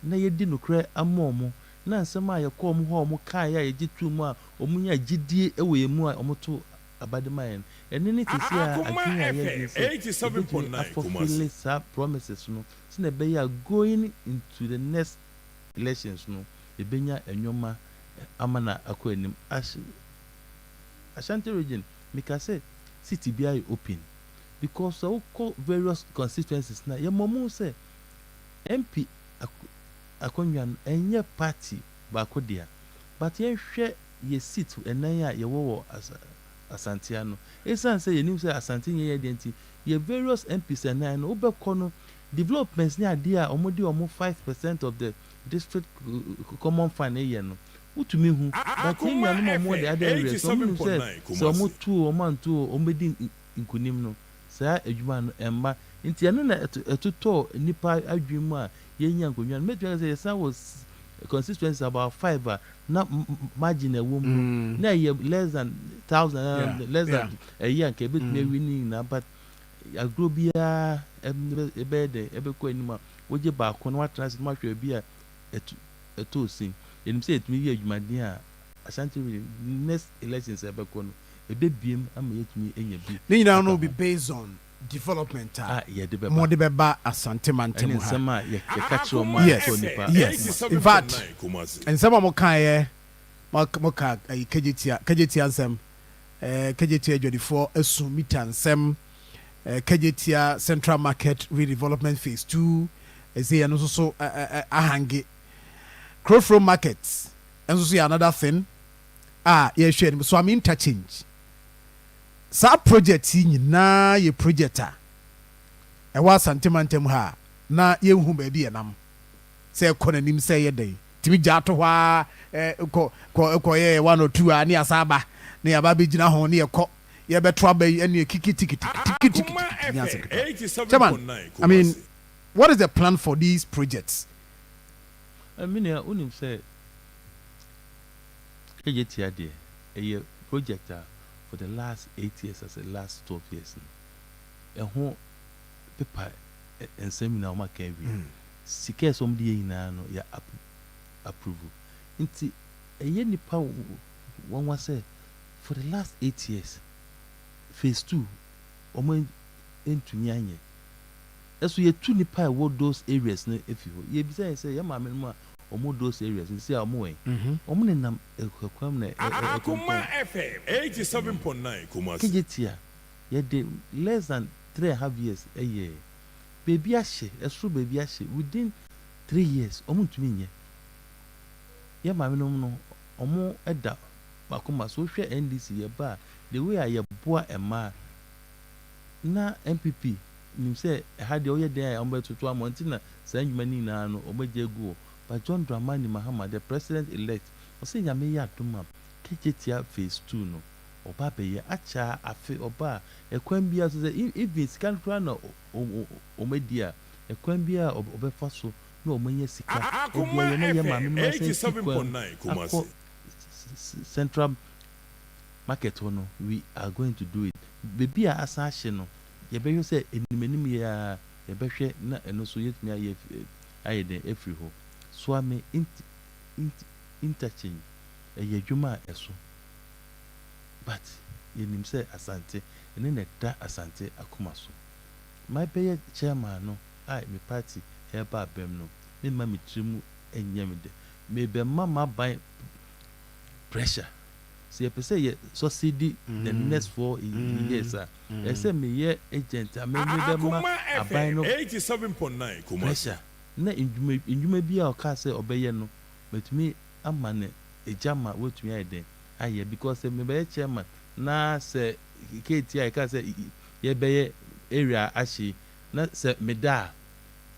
na ye di no kra amomo na nsɛm a yɛkɔ ɔmo hɔ ɔmo kaa yɛ a yɛgye tu mu a ɔmo nya gyidie ɛwɔ yɛn mu a ɔmo to abademaeɛ no ɛne ne te sɛ a adwene a yɛde sɛ ɛbɛtumi afɔfile saa promises no sɛ na ɛbɛyɛ a going into the next elections no ɛbɛnya ɛnwoma ama na akɔ anim Ashanti region meka sɛ city bi ayɛ open because wokɔ various constituencies na yɛmmɔ sɛ MP akonnwa no enye party baako dia but yɛhwɛ ye seat enan a yɛwɔ asantia no esan sɛ yɛnim sɛ asante yɛ identity ye various MPs enan no wobɛkɔ no developments ne ade a ɔmo de ɔmo 5% of the district common fund yɛ no wotumi hu but yɛnua no ɔmo de ade areas ɔmo sɛ ɔmo tu ɔmo antu ɔmo di nkunim no saa adwuma no ɛmma nti ɛno na ɛtotɔ nipa adwuma a yenya nkonwa me tell say some was constituency about 5 na margin a woman na less than 1,000 less than a year ke bit me winning na but agro bia ebe de ebe ko anima woje ba ko na transit ma hwe bia eto sin enim say etumi ye adwumaden a Ashanti next elections ebe ko no ebe biem ama yetumi enya bi ni nyina no be based on development more the beba asante mantemu ha yes in fact and some mo kan ye mo ka kejetia nsem kejetia 24 asu mita nsem kejetia central market redevelopment phase 2 eze no so ahange crowflow markets and so another thing yeah share so I'm interchange sa project yi nyinaa ye project a ɛwɔ asantemantem ha na yɛnhu baabi yɛnam sɛ ɛkɔ n'anim sɛ yɛ dɛn tumi gya ato hɔ a yɛ 1 or 2 a ne asa aba ne yɛaba bɛgyina ho ne yɛkɔ yɛbɛto aba yi ɛne kikitikiti Chairman, I mean, what is the plan for these projects? I mean, unim say KJT idea a project for the last 8 years as the last 12 years. Whole paper and seminar ma can be. Sika somebody na no ya approval. Inti a year nipa one was say for the last 8 years. Phase 2 omo into nyanye. Eso ye two nipa what those areas na if you be say ya ma me omo those areas you see omo omo ne nam ekwam na Akoma FM 87.9 Kumasi KJT ye de less than 3.5 years a year baby ahye eso baby ahye within 3 years omo ntumi nye ya ma me no omo eda Akoma so hwe NDC ye ba the way I boa ema na MPP nim say ha de oye den omo betutu amontina sa nwumani na no omo jegu but John Dramani Mahama the president elect say nyame ya doma KJT phase 2 no oba be ye acha afi oba ekwan bia so say if this country na omedia ekwan bia obefa so na omanye sika obi ye na ye ma me 87.9 Kumasi central market no we are going to do it baby a asahye no ye be say enimenim ya ye be hwe na eno so yetumi aye den efri ho so ame interchange ye dwuma eso but yenim say asante ene na da asante Akoma so my be chairman no me party e ba bem no me ma me trimu enyem de me be mama buy pressure so you say ye succeed the next 4 years I say me ye agent I me be ma aban no 87.9 Kumasi. pressure na indwuma bi a o ka say obeye no metumi amane ejama wetumi ayden aye because me be chairman na say KTI ka say ye be area ashi na say me da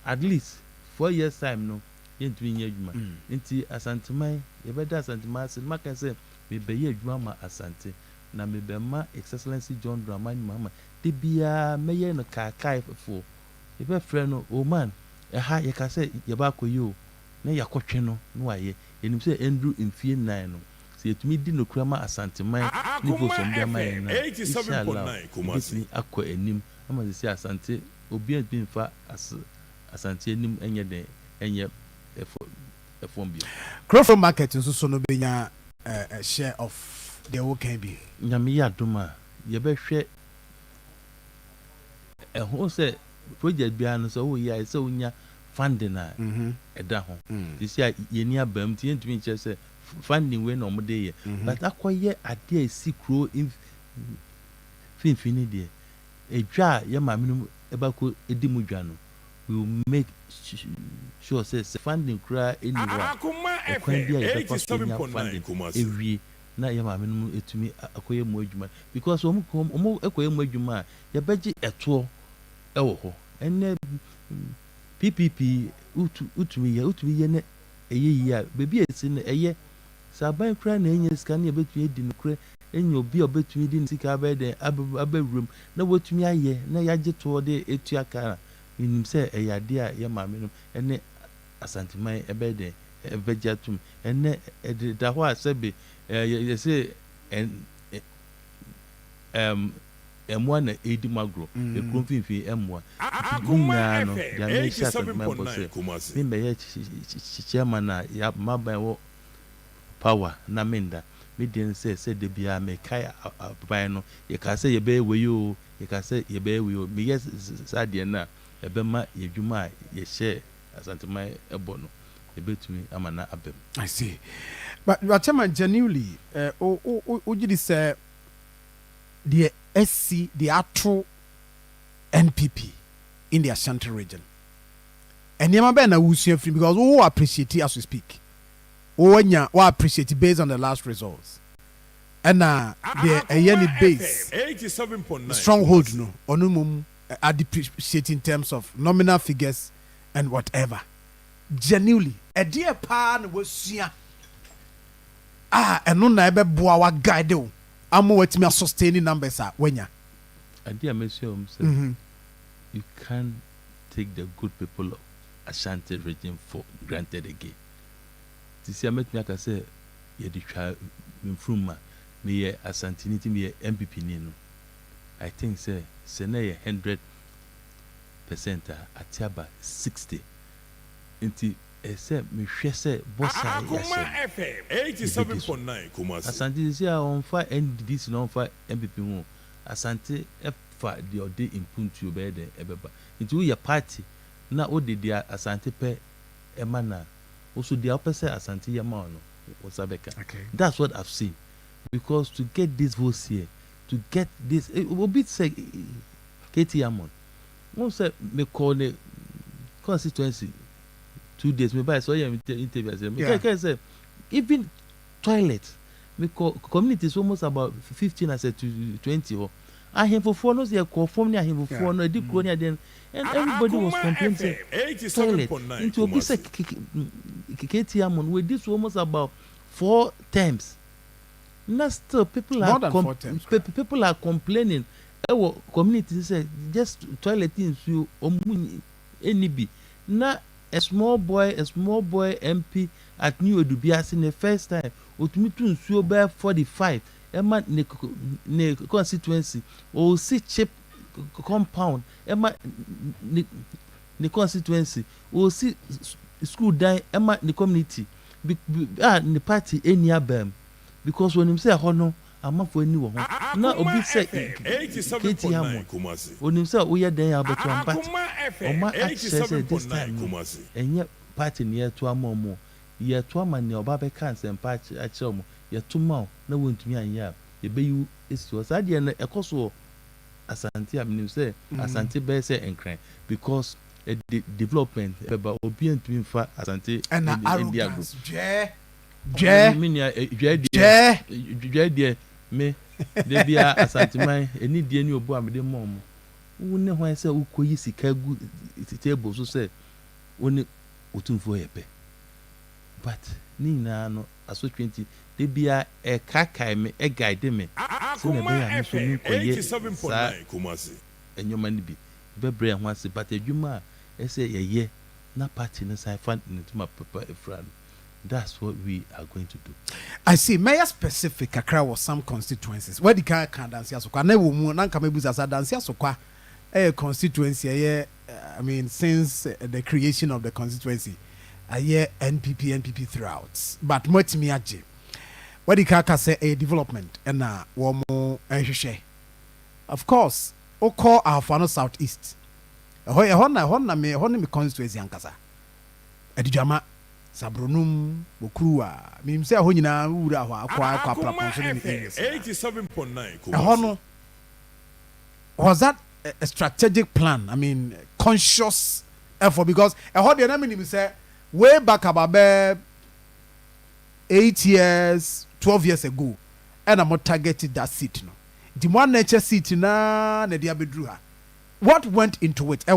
at least 4 years time no yentumi nya adwuma nti asanteman ye be da asanteman say maka say me be ye adwuma ma asante na me be ma excellency John Dramani mama de bia me ye no kakai fo ye be frɛ no o man ha ye ka say ye ba koyi o na yakɔtwe no no waye enim say endru mfie 9 no se yetumi di no kura ma asanteman ni go som bia ma ye na 87.9 Kumasi. akɔ enim ama se asante obi an bin fa asante enim enye den enye efom bi Crofro market nso so no benya a share of the wo can be nyame ya doma ye be hwɛ ho se project bia no so wo ya se wonya funding na ɛda ho this year yeni abam tie ntumi nkyɛ sɛ funding we na ɔmo de yɛ but akɔyɛ ade a si kro finfini de edwa yɛ maame no ɛbako edi mu dwa no we will make sure say funding kra anywhere ɛkwan bi a yɛ bɛkɔ so nya funding ewie na yɛ maame no etumi akɔyɛ mu adwuma because ɔmo ɛkɔyɛ mu adwuma a yɛ bɛgye ɛtoɔ ɛwɔ hɔ ɛnɛ PPP utumi ye ne eye yi a bebi esi ne eye saban kra na enye sika na betumi edi no kra enye obi obetumi di sika ba de abawuram na wotumi aye na yaje to de etu aka nim se eyade a ye maame no ene asanteman ebe de ebejatum ene da ho asebe ye se emwa na edi magro e kromfinfi emwa Akoma no ya me sha Kumasi. me be chairman na ya maban wo power na minda me den say de bia me kai aban no ye ka say ye be we yo ye ka say ye be we yo me yes sade na e be ma ye dwuma ye share asanteman ebo no e betumi amana abem. I see. But chairman genuinely o gidi say the SC the actual NPP in the Ashanti region. And you remember na wusu free because we appreciate it as we speak. We appreciate it based on the last results. And the yearly base 87.9 stronghold no onumum appreciate in terms of nominal figures and whatever. Genuinely, a dear pan was and no na ebe boa wa guide o. Amo wetimi sustaining numbers are when ya. Adia Monsieur you can't take the good people of Ashanti region for granted again. This year met me aka say ye di twa mfruma me ye Ashanti me ye MPP ni no. I think say na ye 100% atiaba 60. Nti say me hwe say bossa ya Akoma FM 87.9 Kumasi. Asante this year on fire NDC no fire MPP mu. Asante efa the ode impuntu obey de ebeba. Nti wo ye party na o de dia Asante pe emana. Also the opposite Asante yama no Osabeka. Okay. That's what I've seen. Because to get this votes here, to get this it will be say Katie Amon. One say me call the constituency 2 days me buy so yeah interview say even toilet me community is almost about 15 as to 20 or I have for no say conform near him for no di kro near then and everybody was complaining toilet into obi say Katie Amon with this almost about 4 times. Now still people are complaining. Our community say just toilet in so any na a small boy MP at New Edubias in the first time otumi tu nsuo be 45 ema ne constituency o si chip compound ema ne constituency o si school dan ema ne community ne party eni abam because when him say hono amafo ani wo ho na obi say 87.9 Kumasi. when him say oye dan abeto ampat oma access this time enye party near to amomo yɛ to ama nea ɔba bɛka nsɛmpa akyerɛ mo yɛ to ma na wɔntumi anyɛ a yɛbɛyi esi hɔ saa deɛ no ɛkɔ so asante a menim sɛ asante bɛyɛ sɛ nkran because development bɛba obi ntumi mfa asante ɛna ndi arrogance dwɛ deɛ me de bia asanteman ɛni deɛ ne obu a mede mɔ mo wo ne hwan sɛ wokɔyi sika gu table so sɛ wo ne otumfo yɛ pɛ but ne nyinaa no aso 20 de bia ɛkakae me ɛguide me sɛ na ɛbɛyɛ a no so menkɔyɛ saa ɛnwoma no bi bɛbrɛ ho ase but adwuma a ɛsɛ yɛyɛ na party no san fa ne tuma papa ɛfra no. That's what we are going to do. I see. Mayor specific kakra was some constituencies. Where the can dance asokwa na wo mu na nka mebusa sa dance asokwa constituency I mean since the creation of the constituency NPP throughout. But motimi age. Where the can say a development and wo mo ehwehwe. Of course, o call our Fano Southeast. Honna me constituency ankasa. Adijama Sabronum, Bokruwa, mean say Honina, Ura, Aqua, 87.9. Was that a strategic plan? I mean, conscious effort because I heard the enemy say way back about 8 years, 12 years ago, and I'm targeted that seat. No, the one nature seat na Nadia Bedruha. What went into it? We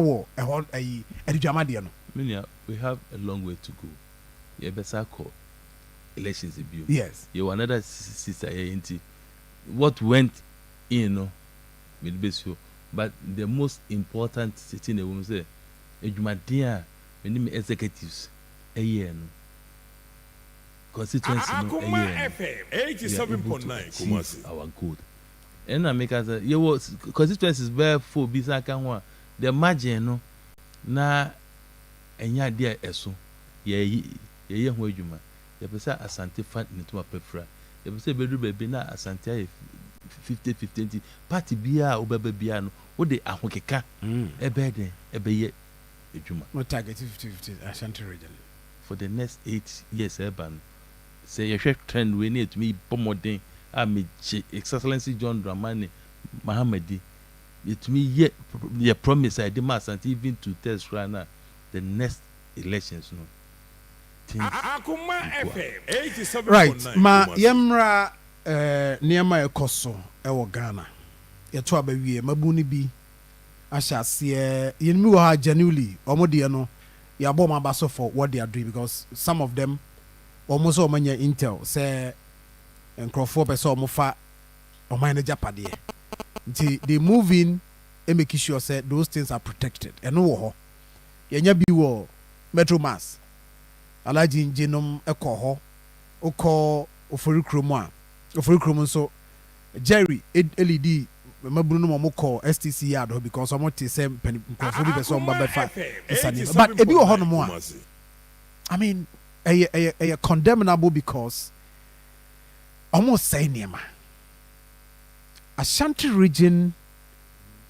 have a long way to go. Yebesa call elections abuse. Yes. You another sister what went in no but the most important thing the woman say edumadia when them executives a year no constituency no a year FM 87.9 our good and I make us you was constituencies bear for bisa kan ho the margin no na enya dia eso ye ye ho adwuma ye pesa asante fa ne to apafra ye pesa bedu baabi na asante aye 50 party bia obaba bia no wo de ahokeka ebe den ebe ye adwuma no target 50 asante region for the next 8 years urban say ye hwe trend we need to me pomoden a me excellency John Dramani Mahamadi it me ye promise I dey asante even to test right now the next elections no Akoma FM 87.9 right ma yemra niema ekoso ewo Ghana yeto abawie mabuni bi ahyase yenmi wo ha genuinely omode no yabo mabaso for what they are doing because some of them almost omanya intel say enkrofo pese omofa oman na japade nti they move in and make sure say those things are protected eno wo ho yenya bi wo Metro Mass alaji njenom ekoho okọ ofurikrom so Jerry LED mabunu no mokọ STC yard because omo te say nkofo bi be so mba befa but ebi wo ho no mo a I mean a condemnable because almost say niema Ashanti region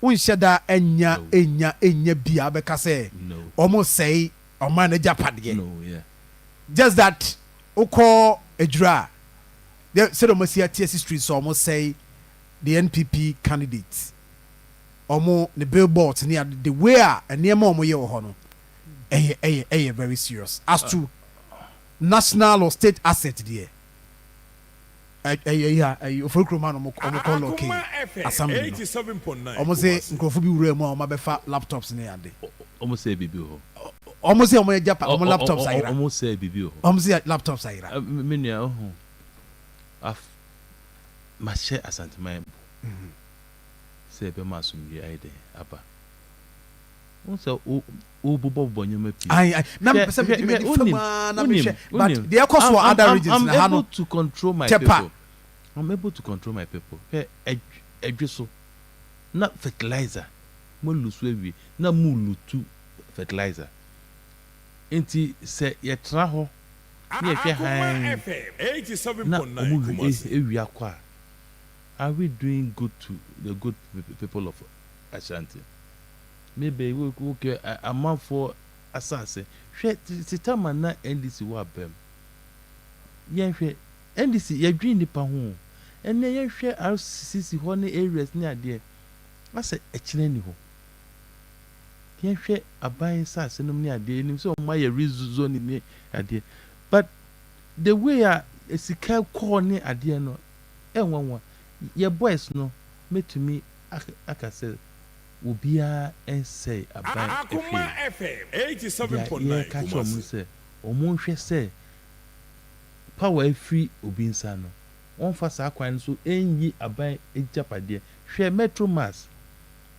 unshada enya bia beka say almost say oman japade no yeah just that oko ejura they said almost here TSC street so almost say the NPP candidates almost the billboards near the way and near more ye no very serious as to national or state asset there ofurukroman omo okay assembly 87.9 almost say nkrofo bi wura mu o befa laptops ne ade almost say bibi ho almost say omo japa omo laptops ayira almost say bibi ho almost say laptops ayira menia ho ma share asantman say be ma sumri aide aba won say o bobo nyoma pi na me pese me fama na me share but they cause for other regions na I'm able to control my people I'm able to control my people edweso na fertilizer mo lusu ewi na mo lutu fertilizer enti se ye tra ho na ye hwe han na mo ewi akwa are we doing good to the good people of Ashanti maybe we okay a man for asase hwe titama na NDC wa bem yɛnhwɛ ndc yɛdwi nipa ho ɛnɛ yɛnhwɛ rcc hɔ ne areas ne adeɛ asɛ ɛkyerɛ ni hɔ yɛnhwɛ aban sase nom ne adeɛ nim sɛ ɔmo ayɛ rezone ne adeɛ but the way a sika kɔɔ ne adeɛ no ɛnwanwa yɛ boys no metumi aka sɛ obiara ɛnsɛe aban Akoma FM 87.9 yɛ ka kyerɛ ɔmo sɛ ɔmo nhwɛ sɛ power afiri obi nsa no wɔmfa saa kwan no so ɛnyi aban agyapadeɛ hwɛ metro mass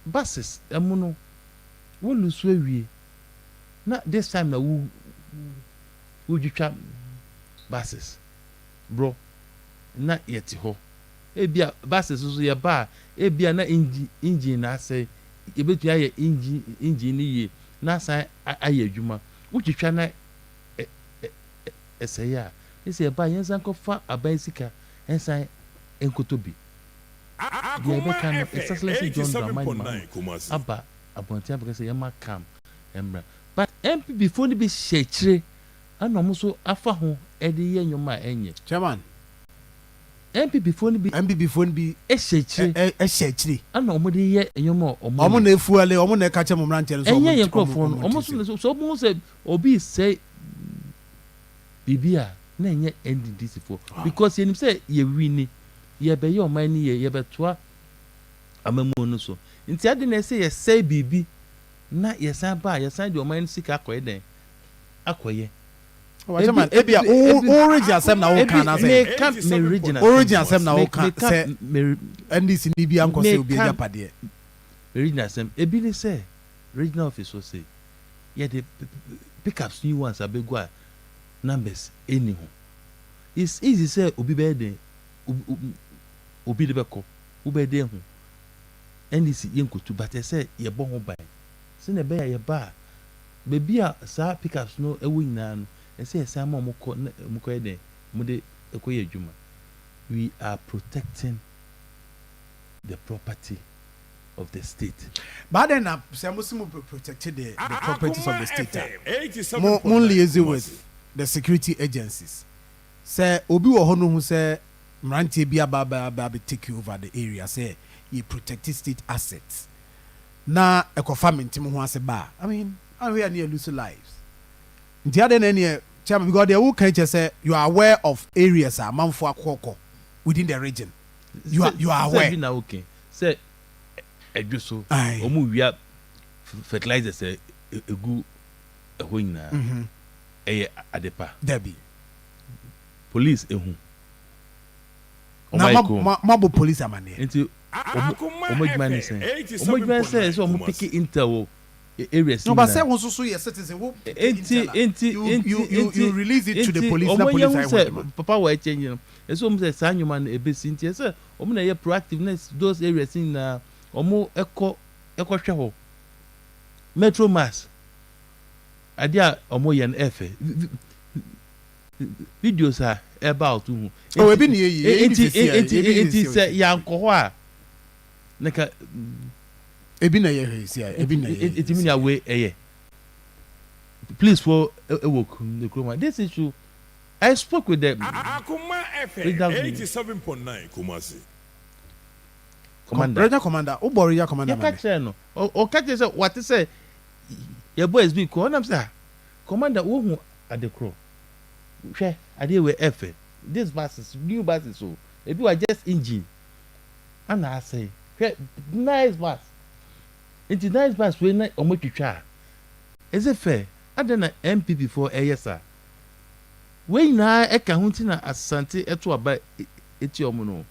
buses ɛmo no wɔlu so awie na this time na wodwitwa buses bro na yɛte hɔ ebia buses so yɛba a ebia na engine na asɛe yɛbɛtumi ayɛ engine no yie na asan ayɛ adwuma wotwitwa na ɛsɛe a ɛsɛ yɛba yɛnsan kɔfa aban sika ɛnsan nkoto bi deɛ yɛbɛka no ɛsasɛlɛ sɛ john dramani ma aba abɔnten abɛka sɛ yɛma kam mmra but npp foɔ no bi hyɛ akyire ana ɔmo so afa ho ɛde yɛ nnwoma a ɛnyɛ chairman npp foɔ no bi ɛhyɛ akyire ana ɔmo de yɛ nnwoma a ɔmo na efuale ɔmo na ɛka kyɛ mo mmeranteɛ no so ɛnyɛ yɛn nkurɔfoɔ no ɔmo so ɔmo sɛ obi sɛ biribi a na ɛnyɛ nddc foɔ because yɛnim sɛ yɛwi ni yɛbɛyɛ ɔman ni yɛ yɛbɛtoa amamuo no so nti ade na ɛsɛ yɛsɛe biribi na yɛsan ba a yɛsan de ɔman no sika akɔyɛ dɛn akɔyɛ ebi a origin asɛm na woka na sɛ origin asɛm na woka sɛ ndc ni bi ankɔ sɛ obi agyapadeɛ regional asɛm ebi ne sɛ regional office wɔ sɛ yɛde pickups new ones abɛgu a numbers ɛni ho it's easy sɛ obi bɛyɛ den obi de bɛkɔ wobɛyɛ den ho ndc yɛnkotu but ɛsɛ yɛbɔ ho ban sɛ na ɛbɛyɛ a yɛba a baabi a saa pickups no ɛwɔ nyinaa no ɛsɛ yɛsan ma ɔmo kɔyɛ den ɔmo de ɛkɔyɛ adwuma we are protecting the property of the state. But then sɛ mo si mo protect the properties of the state mo liaise with the security agencies sɛ obi wɔ hɔ no ho sɛ mmeranteɛ bi aba take over the area sɛ yɛ protect state assets na ɛkɔfa mentim ho ase ba I mean ahwɛ ne lose lives nti ade na ne chairman because they will catch say you are aware of areas a manfo akɔkɔ within the region you are aware say na okay say edwo so omu wia fertilizers egu ɛhɔ nyinaa ɛyɛ adepa dabi police ehu na mabo police amane nti omo adwuma ne sɛ so omo pick intel areas no but say won so yɛ citizen who you release it to the police na police I want papa wa change no eso omo sɛ saa nyuma no ebesi nti sɛ omo na yɛ proactiveness those areas na omo ɛkɔ hwɛ hɔ metro mass ade a omo yɛ no ɛfɛ videos a about hu ebi ne yɛ enti sɛ yankɔ hɔ a naka ebi na yɛ hɛsia ebi na yɛ enti mi na we ɛyɛ please for ewo the chroma this issue I spoke with them Akoma FM 87.9 Kumasi commander o bori ya commander man ya no o ka che say what say your boys be ko nam say commander wo hu adekro hwɛ ade we efe this buses new buses so ebi wa just engine ana asay hwɛ nice bus it's nice bus we na omo twitwa is it fair ade na MPP for ayesa we na eka ho nti na asante eto aba eti omo no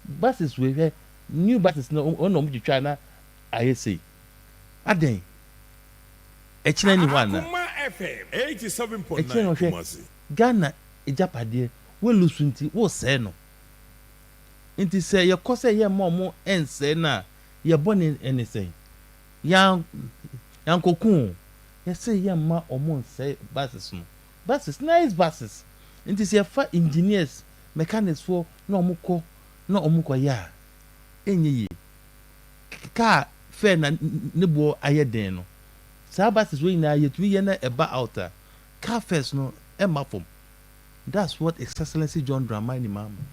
buses we hwɛ new buses na ono omo twitwa na ayese aden echina ni hwana Akoma FM 87.9 Kumasi Ghana ejapade we lusu nti wo sɛ no nti sɛ ye kɔ sɛ ye mo ensɛ na ye bɔ ne sɛ yan kokun ye sɛ ye ma omo nsɛ buses no buses nice buses nti sɛ fa engineers mechanics for na omo kɔ ya enye yi ka fair na ne bo ayɛ den no saa buses we na ye tumi ye na eba outer car first no emma fom that's what Excellency John Dramani Mahama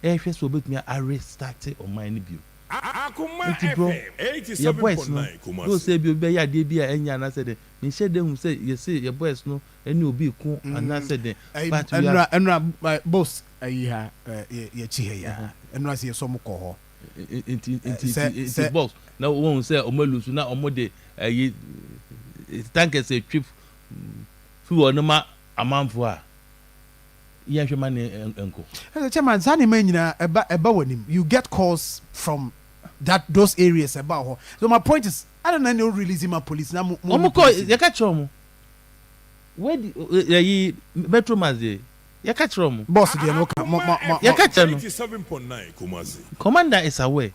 ehwe so obetumi arrest on my bio Akoma bro, FM your boys no 87.9 go say bi obi ya de bi a enya na say de me share dem say you say your boys no any obi ku ana say de but enra boss ayi ha ye chi he ya enra say so mo ko ho inti boss na won say omalusu na omode ayi tank say trip fi won ma amanfo a yeah hwe man enko chairman zani man nyina eba wanim you get calls from those areas about her. So my point is I don't know releasing my police now mo ko ya ka chro mo where the metro maze ya ka chro mo boss dey no ka ya ka chro 87.9 Kumasi commander is aware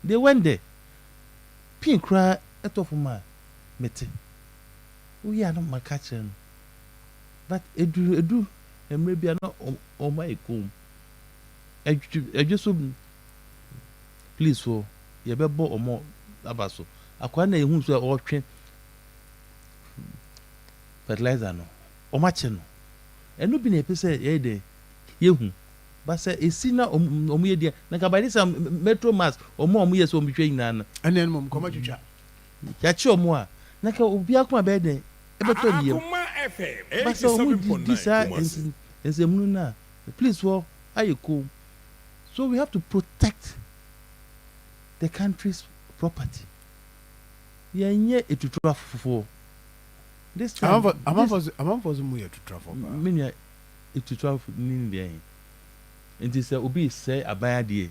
they went there pin kra etofuma mete we are not my catcher but edu emre bia na o my kom just please for ye bebo omo abaso akwa na ehun so o twen fertilizer no o ma che no enu bi na epese ye de yehu ba se esi na omo ye de na ka ba this metro mass omo ye so omo twen nyina na enen mom koma twitwa ya che omo a na ka obi akoma be de ebeto ni yem Akoma FM ba se omo 87.9 Kumasi ensemnu na please for ayeko so we have to protect the country's property. Yenye etutua fufu. This time I'm for some way to travel. Many etutua ni dey. Nti say obi say abaya die.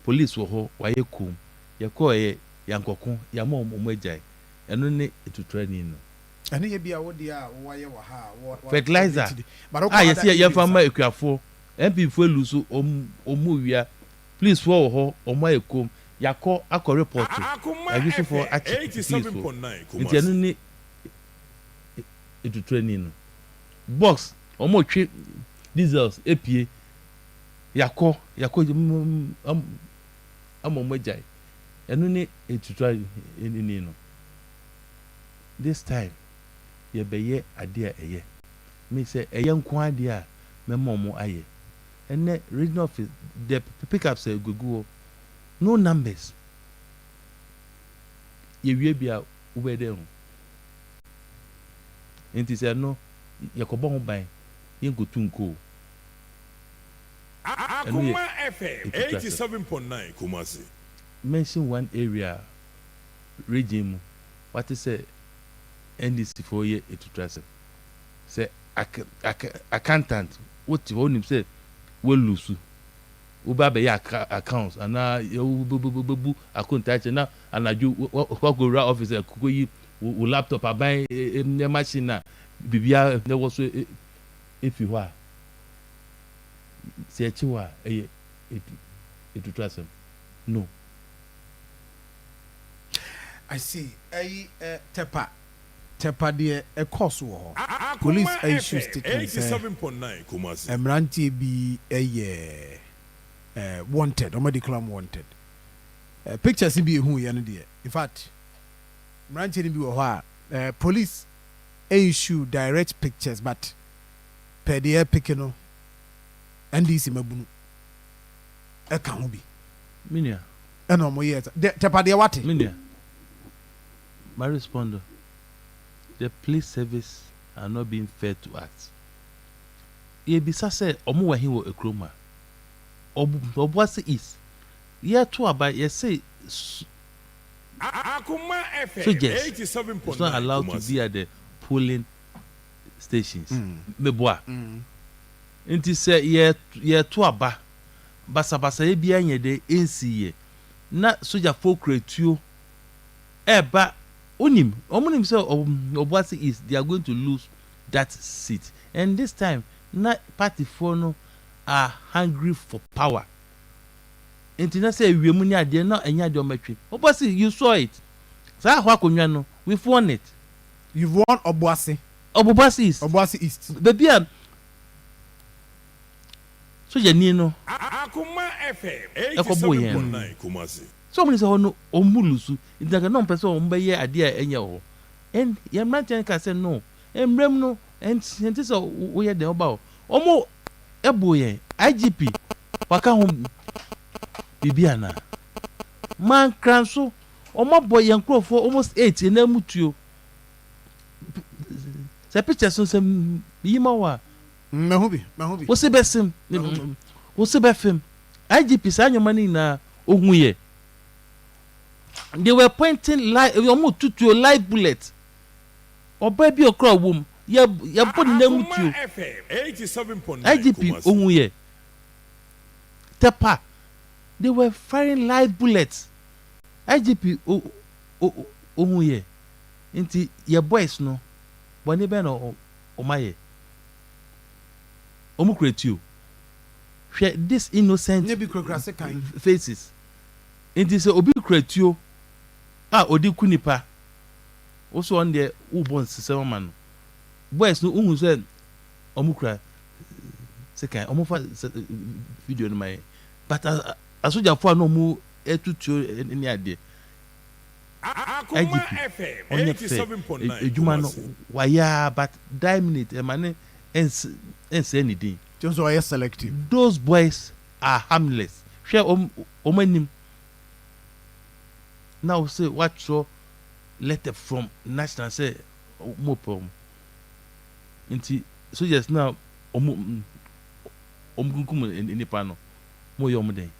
Police wo ho waye kum. Ye ko ye yankoko ya mo agye. Eno ne etutua ni no. Ene ye bia wo dia wo waye wa ha fertilizer. Yes ye fama ekuafo. MP fo lusu omu wia. Please wo ho omo ekom. Yako akọ report to for 87.9 nti anu ni etu training no box omo twe diesels epie yako amomo jai anu ni etu training no this time ye beye ade a eye me say eye nko ade a memomo aye ene regional office the pickups gugu no numbers ye wie bia ube de ho enti se no ye ko bon ban ye go tunko Akoma FM 87.9 Kumasi mention one area region what is say NDC for ye etutrase say accountant what you him say we lose uba be ya accounts ana bu account na anaju what go ra office ko yi laptop aban e machine na bibia na wo so efi ho a se echi wa etu trust no I see tepa de e course wo police issue statement 87.9 Kumasi emrantie bi wanted or medical wanted pictures bi ehu ye no de in fact branch ni bi wo ha police issue direct pictures but per the pick no NDC mabunu e ka ho bi minia e no mo ye tepa de wate minia my responder the police service are not being fair to us ye bisa say omo wa hin wo ekroma Obuasi is year to about you say Akoma FM 87.9 it's not allowed to be at the polling stations meboa nti say year to aba basa ye bia nye de NCA na soja folk retuo eba onim omunim say Obuasi is they are going to lose that seat and this time na party for no are hungry for power. Intina say we mu ni ade na enya de omatwe. Obuasi you saw it. Sa ho akonwa no we've won it. You've won Obuasi. Obuasi East. Baby so je ni no. Akoma FM 87.9 Kumasi. So many say no omulusu. Intina no person o mbeye ade a enya ho. And ye man can say no. Emrem no and say we ye de oba omo eboye IGP waka ho bibiana man kranso omo boy yankrofo almost 8 na mutuo se picture so sem yima wa mahubi wo se besim wo se befem IGP sa anyoma ni na ohuye they were pointing live omo tutuo live bullet oba bi okra wom ya body na mutuo IGP ohuye tepa they were firing live bullets IGP ohuye nti your boys no boni be no omaye omu create you share this innocent faces nti say obi create you odi kunipa also on there who born 7 man boys no unhu say omu kra second omu fa video no my but asoja for no mu etutu ni ade Akoma FM 87.9 ejuma no waya but die minute e mane ens anything just so I selective those boys are harmless share omanim now say what so letter from national say mopom nti so just now omkunkum ni pano mo yom den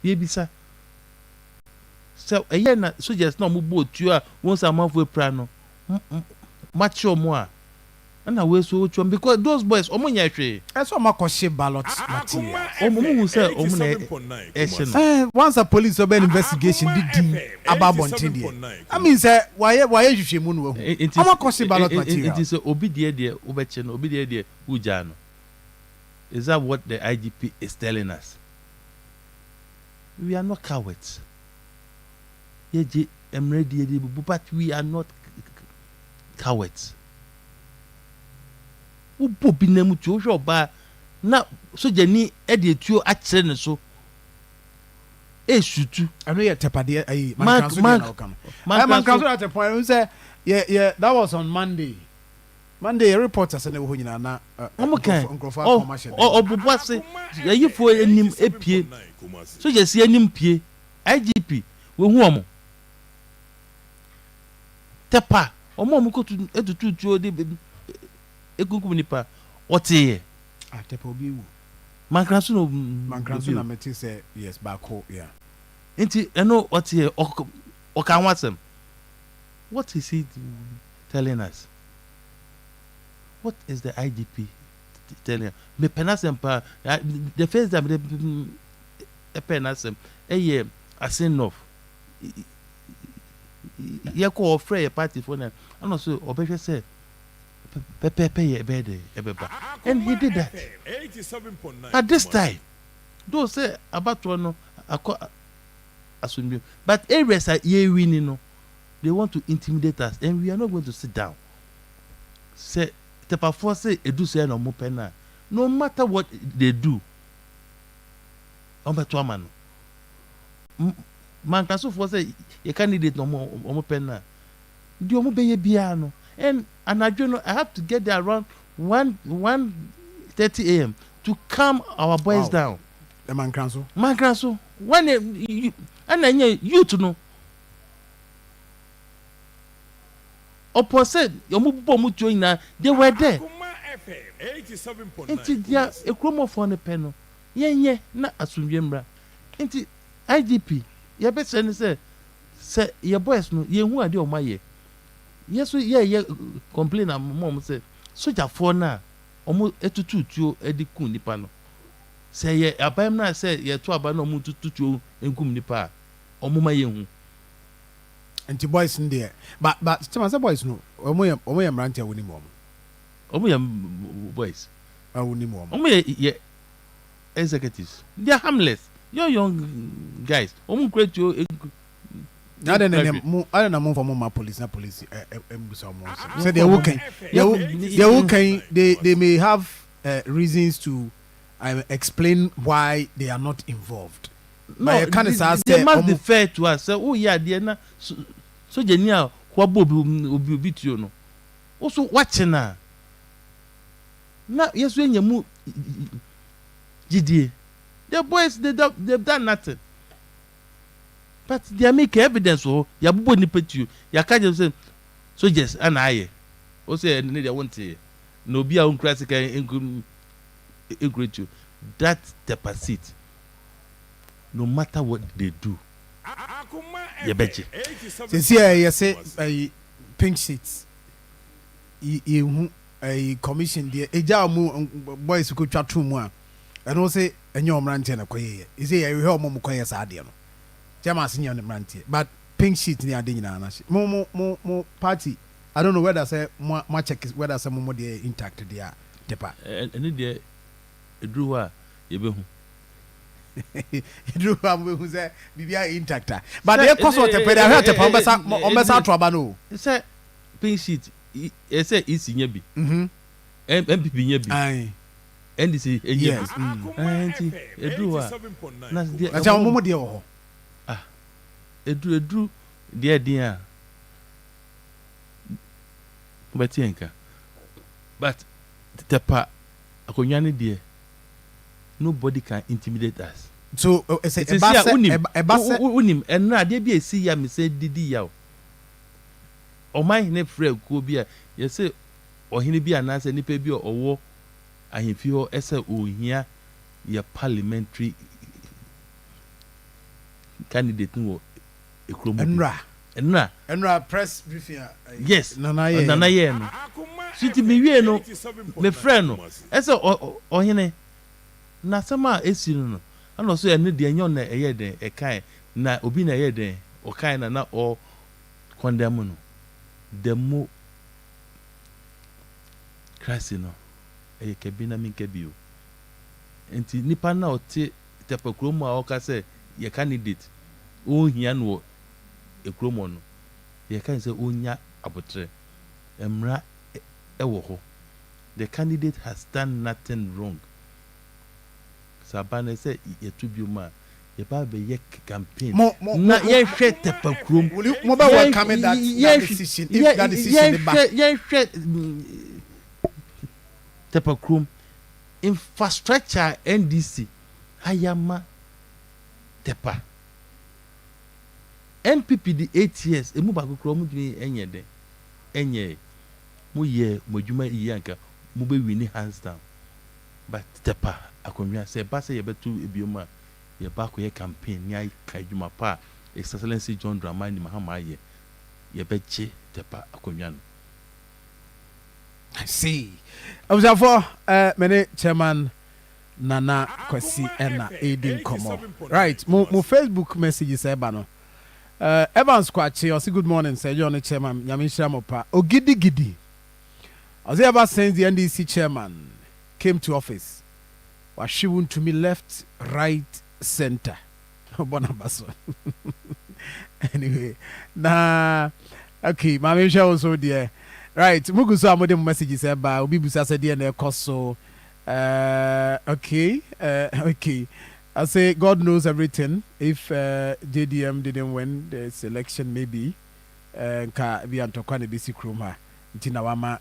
ye bisa so na so just now mo botu a once a month we pra no macho mo a na we so otu because those boys omunya hwe eso makoshe ballot material omu say omu na once a police open investigation did ababontin there I mean say why hwehwe mu no hu amakoshe ballot material it is obi de obeche no obi de uja no. Is that what the IGP is telling us? We are not cowards. But we are not cowards. Ubo binemu tu ba na so jeni edietuo akire ne so eshutu anu ye tepade ayi man kanso at a point we say yeah that was on Monday reporters na wo nyina na nkrofo commercial obubwase yayifo enim epie so je si enim pie IGP we hu omo tepa omo kotu etututuo de egungun nipa otiye tepa obi wu mankranso na meti say yes bako yeah enti eno otiye oka wasem what is he telling us? What is the IGP telling? Me penasem pa the first time the penasem asin ye ko ofre ye party for na no so obehwe say pepe ye bede ebeba and he did that at this time those say about no asunbi but areas are ye winning no they want to intimidate us and we are not going to sit down say the perforce edu say no mo pena no matter what they do ombeto amano man can so for say a candidate no mo pena di omo beye bia no and anadwo no I have to get there around 1:30 a.m. to calm our boys down the man council when and youth no opposite yomubo mutuo ina they were there nti dia ekromofo ne pe no yenye na asumdwemra nti IGP ye be say your boys no ye hu ade o maye yeso ye complain am mom say soldier for na omo etututuo ediku nipa no say ye abam na say ye to aba na omo tututuo enkum nipa omo maye hu anti boys in there but say boys no omo ye mrante woni mom omo ye boys woni mom omo ye executives they are harmless you're young guys omo create you I don't know for my police so they may have reasons to explain why they are not involved. No, they must be fair to us. So, dear, na so genial. What Bobby no. Also, watching now. na yesu enya mu gidie the boys they've done nothing but they make evidence o ya bubo nipa tuo ya ka je say soldiers ana aye o say ne they want no be a unkra sika increase that deposit no matter what they do you betcha since you say pink sheets you a commission there eja mu boys ko twa to mu a and o say enye omrante na koye e say you hear omo koye sa ade no jama senior omrante but pink sheet ni ade nyina na mo party I don't know whether say mo check whether say mo dey intact there depa any there edru wa ye be hu edru wa mo hu say bibia intact but they cause what depa dey depa ombesa to aba no say pink sheet e say isi nya bi MPP nya bi ai NDC enya bi anti edru wa na dia acha mo dey ho edru dia dia betienka but tepa akonyane dia nobody can intimidate us so ebase unim enra dia bi esi ya me say didi ya o man ne frɛ ko bi a ye say ohene bi anase nipa bi owo ahemfi ho ese ohia ya parliamentary candidate no ekromo enra press briefing yes nana ye no siti me wie no me frɛ no ese ohene na sama esi no ana so ene de enyo na eye den ekan na obi na eye den okan na o condemn no demo krasi no eye kabina min kabio enti nipa na ote tepakromo a oka se ye candidate o hia no ekromo no ye kan se onya abotre emra ewo ho the candidate has done nothing wrong sabana say ye to bi ma ye ba be ye campaign na ye hwe tepakrom mo ba welcome that decision if that decision the back ye hwe tepakrom infrastructure NDC hayama tepa MPP the 8 years emu ba kokro mu dwi enye mu ye modwuma iyanka mu be wini hands down but tepa akonwa se ba se ye betu ebioma ye ba ko ye campaign ni ai kadwuma pa excellency John Dramani Mahama ye beche tepa akonwa no I see observe many chairman Nana Kwesi Ena Aiding Komo right mo Facebook messages eba no Evans Kwachi or say good morning say John chairman Nyamishira Mopa Ogidi Gidi as ever since the NDC chairman came to office was she went to me left right center Bonabaso anyway na okay Mamisha also there right muguso amode messages eba obi busa say there na ekoso okay I say God knows everything. If JDM didn't win the election, maybe nka bi antokwa na bisi kroma ntina wama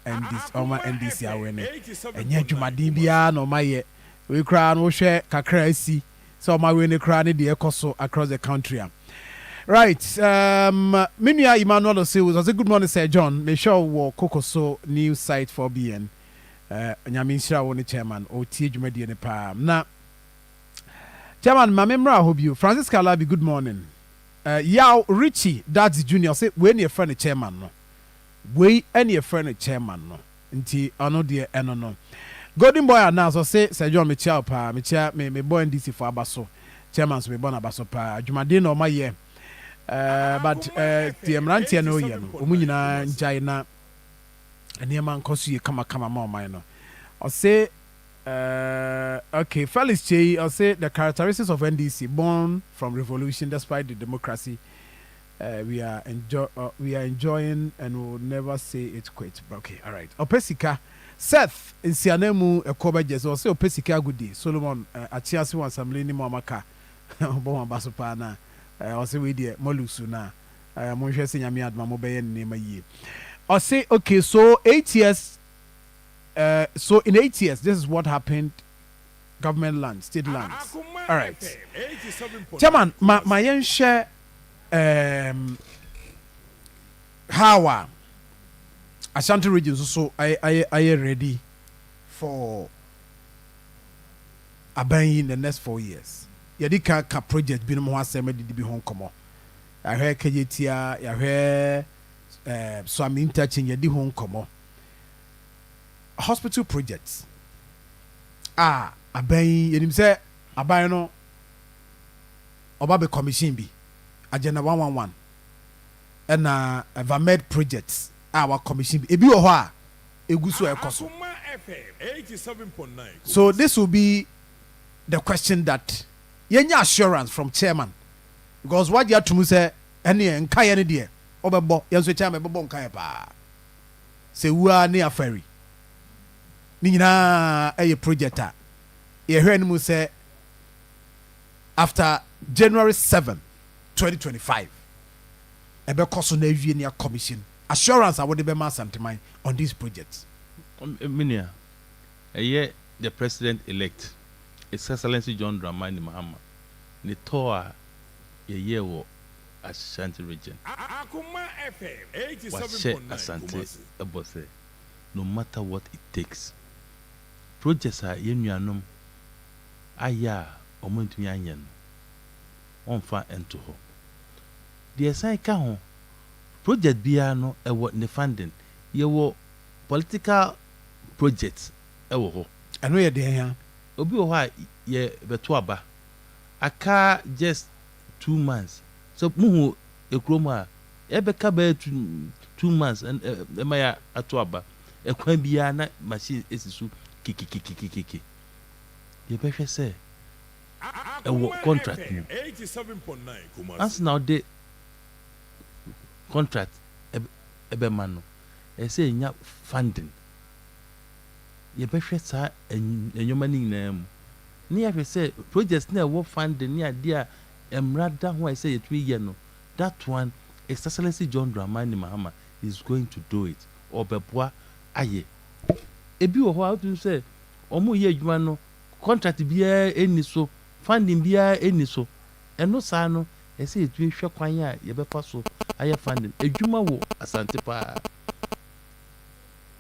NDC awene enye dwumadin bia na omaye we kra no hwe kakra asi so omawene kra ne de ekoso across the country. Right, Minya Emmanuel Osiwus, I say good morning Sir John. Make sure wo Kokoso news site for BN. Nyaminsira woni chairman o tie dwumadi ne pa na chairman mamemra hobio Francis Kalabi good morning Yao Richie Daddy Junior say we ne friend chairman no we any friend chairman no nti ano de eno no Golden Boy announce say Sir John me chia pa me chia me boy NDC for abaso chairman so me born abaso pa dwumadi no ma ye but the emrantia no ye no omu nyina njai na eniema nkosu ye kama ma man no I say okay Felix Chey I say the characteristics of NDC born from revolution despite the democracy we are enjoying and will never say it quit. Okay, all right. Opesika Seth in Sianemu Akoma Jesu say Opesika good Solomon Achiasi wan assembly ni Mamaka Obama Basopana I say we dey molusu na mo hwese nyame adma mo beye ne ma yie. I say okay so 8 years So in 8 years, this is what happened. Government land, state lands. All right. Chairman, my young share how Ashanti region so I ready for Aban in the next 4 years. Yadi ka project bi no ho asem de bi ho nkomo. I heard KJTia, I heard Swami interchange yadi ho nkomo. Hospital projects. Aban yenim say aban no oba be commission bi agenda 111 and Vamed projects our commission bi ebi wo ho a eguso ekoso. So this will be the question that yenya assurance from chairman, because what you to me say any nka ye ne de obebo yenso chairman bebo nka ye pa se wua ne afari ni nyina eye project a ye hwe mu say after January 7 2025 ebe koso na awie ne commission assurance awode be ma santeman on this project. Minia the president elect His Excellency John Dramani Mahama ne toa ye wo Ashanti region. Akoma FM 87.9 Asante abose no matter what it takes. Projects are yenuanom aya omontumi anyen onfa ento ho. The aside ka ho project bia no ewo ne funding ye wo political projects ewo ho. Eno ye den ya Obi wo ha ye beto aba aka just 2 months so muhu ekrom a ebeka ba 2 months and emaya ato aba ekwan bia na machine esisu kikikikikiki ye behwe say ewo contract ni 87.9 as now the contract ebe mano say nya funding ye behwe sa enyoma ni nyina mu ni ya say projects na wo funding ni ade a emrada ho say yetumi ye no that one His Excellency John Dramani Mahama is going to do it obeboa aye ebi wo ho how to say omo ye adwuma no contract bia eni so funding bia eni so eno sa no say yetumi hwe kwan a ye befa so aye funding adwuma wo asante pa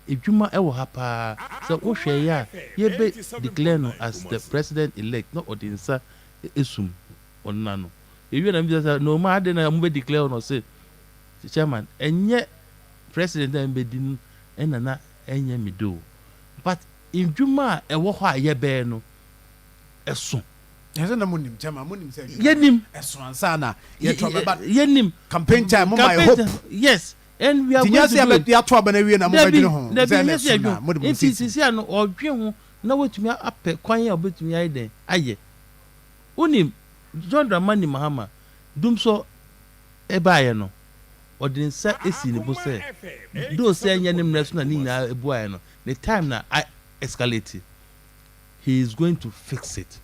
ejuma ewo hapa so wo hwe ya ye be declare no as the president elect no odinsa esum onna no ewi na bi say no ma ade na mo be declare no say chairman enye president na be din enana enye mi do but ejuma ewo ho a ye be no eso yese na munim chairman munim say yenim eso ansa na ye to be but yenim campaign time mo my hope yes. And we are going to do it. Yes, no or dream no way to me up quiet a bit to me. Aye, Unim John Dramani Mahama, doom so ebayano, or didn't say it's in the bush. Do say Yanim Resna Nina a bueno. The time now I escalated. He is going to fix it.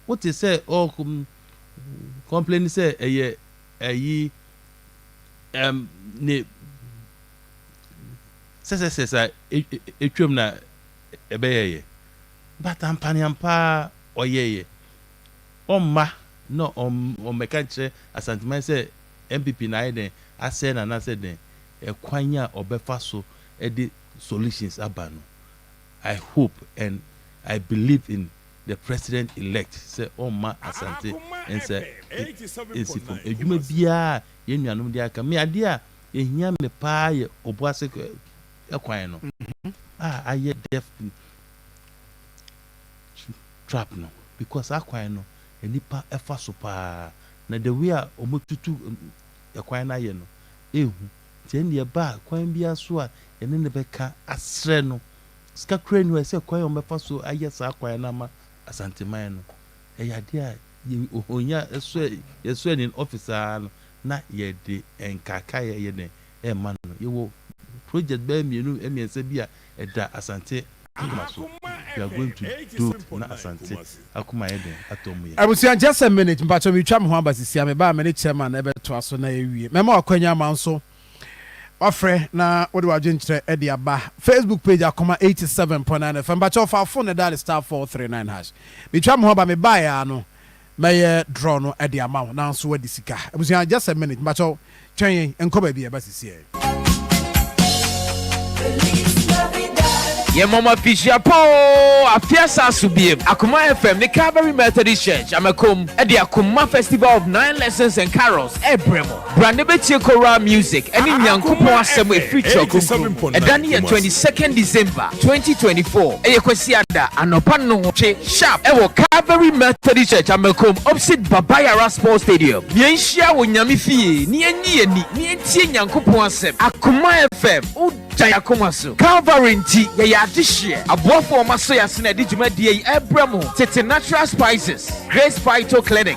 What he say, oh, complain say a ye. Ne sesa etwem na ebeyeye but ampaniampa oyeye omma no meka kire asanteman say MPP na iden ase na say den ekwanya obefa so the solutions abano. I hope and I believe in the president elect say omma asante and say it's from edwuma bia yenuanom dia ka me ade a ehia me pa ye obuase ekwan no aye def trap no because akwan no enipa efa so pa na the way a omotutu ekwan na ye no ehu tie ne ba kwan bia so a ene ne beka asre no ska kra no ese kwan o mefa so aye sa kwan na ma asanteman no ade a ohonya eso in officer no na ye de enkaka ye ne e man no ye wo project ba mienu emiense bia eda asante Akoma so we are going to do na asante Akoma ye den atomu ye abusia just a minute mpacho mi twa me ho abasisia me ba me ne chairman e beto aso na ewie mema akwanya ma nso Ofre na what do I jintre Eddie Abba Facebook page Akoma 87.9 FM but your phone that is star 439 hash. Me try mo ba me buy ano may draw no Eddie amount now so we sika. I was just a minute but you try enko ba bia ba sisi. Yeah, Mama Fisher Po, a Fiasa Subim, Akoma FM, the Calvary Methodist Church, Amakom, at the Akoma Festival of 9 Lessons and Carols, Ebremo, Brandebeti Choral Music, and in Yankupo Assembly feature, and then here 22nd December 2024, Ekwesiada, Anopano, Sharp, Ewo Calvary Methodist Church, Amakom, opposite Babayara Sports Stadium, Nienshia, Wanyamifi, Nieni, Yankupo Assembly, Akoma FM, Akoma so Calvary nti ya adihye abofo masoya sina dijuma die Abramo tete natural spices Grace Phyto Clinic.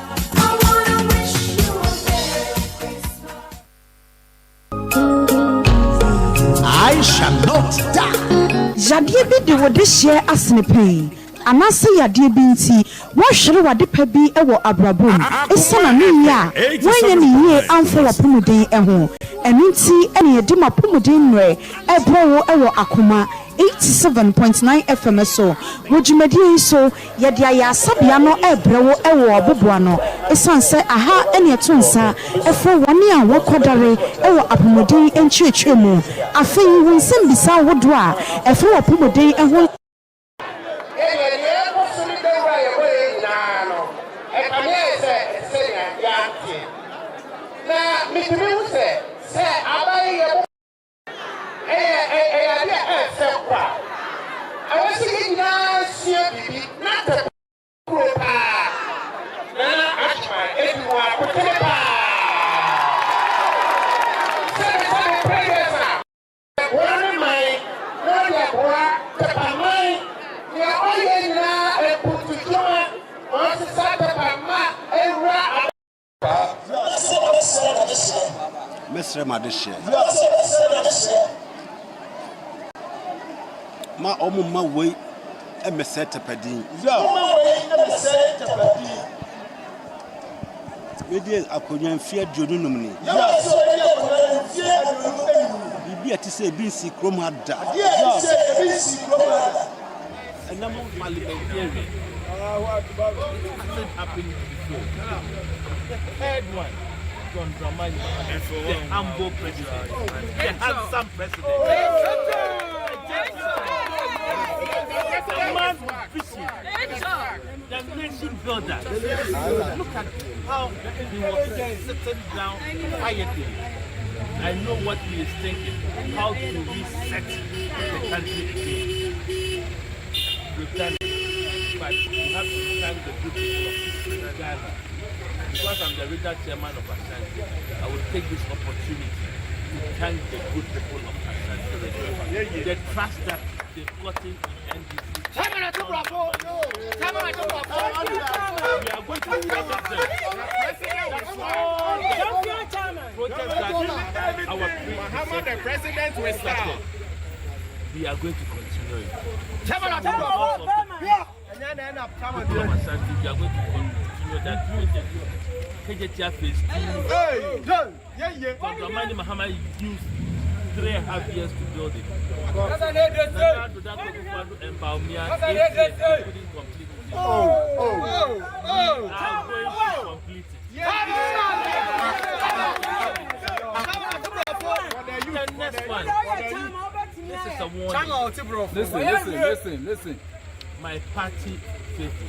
I shall not die. Jadie bi de wo de share asnepe anase yade bi nti wo hwere wade pa bi e wo abrabom esana ne ya wanya ne yie amfo wa pomuden ho enu nti ene yede ma pomuden nre ebro wo Akoma 87.9 FM so wojumadi so yede aya sabia no ebrewo wo oboboa no esanse aha ene etonsa efo woni a wokodare wo apomuden enchechemu afei wonsem bisa wodo a efo wo pomuden ho Mr. Madisha. Ma omu ma wei e me set padin. We dey akonya mfia dwonunum ni. Bibi ati se bi nsi krom ada. And I'm parliamentarian. It happened before. The third one. John Dramani, the humble president, the handsome president, the man with vision, the nation builder. Look at how he was sitting down quietly. I know what he is thinking, how to reset the country again. We've done it, but we have to thank the good people of Ghana. Because I'm the regional chairman of Ashanti, I will take this opportunity to thank the good people of Ashanti. The trust that they got in NDC. We are going to protect them. The president will start. We are going to continue it. We are going to continue that KJTR phase 2. Dramani Mahama used 3.5 years to build it. And Baumia 8 years couldn't complete it. I'm going to complete it. The next one. This is a warning. Listen. My party faithful.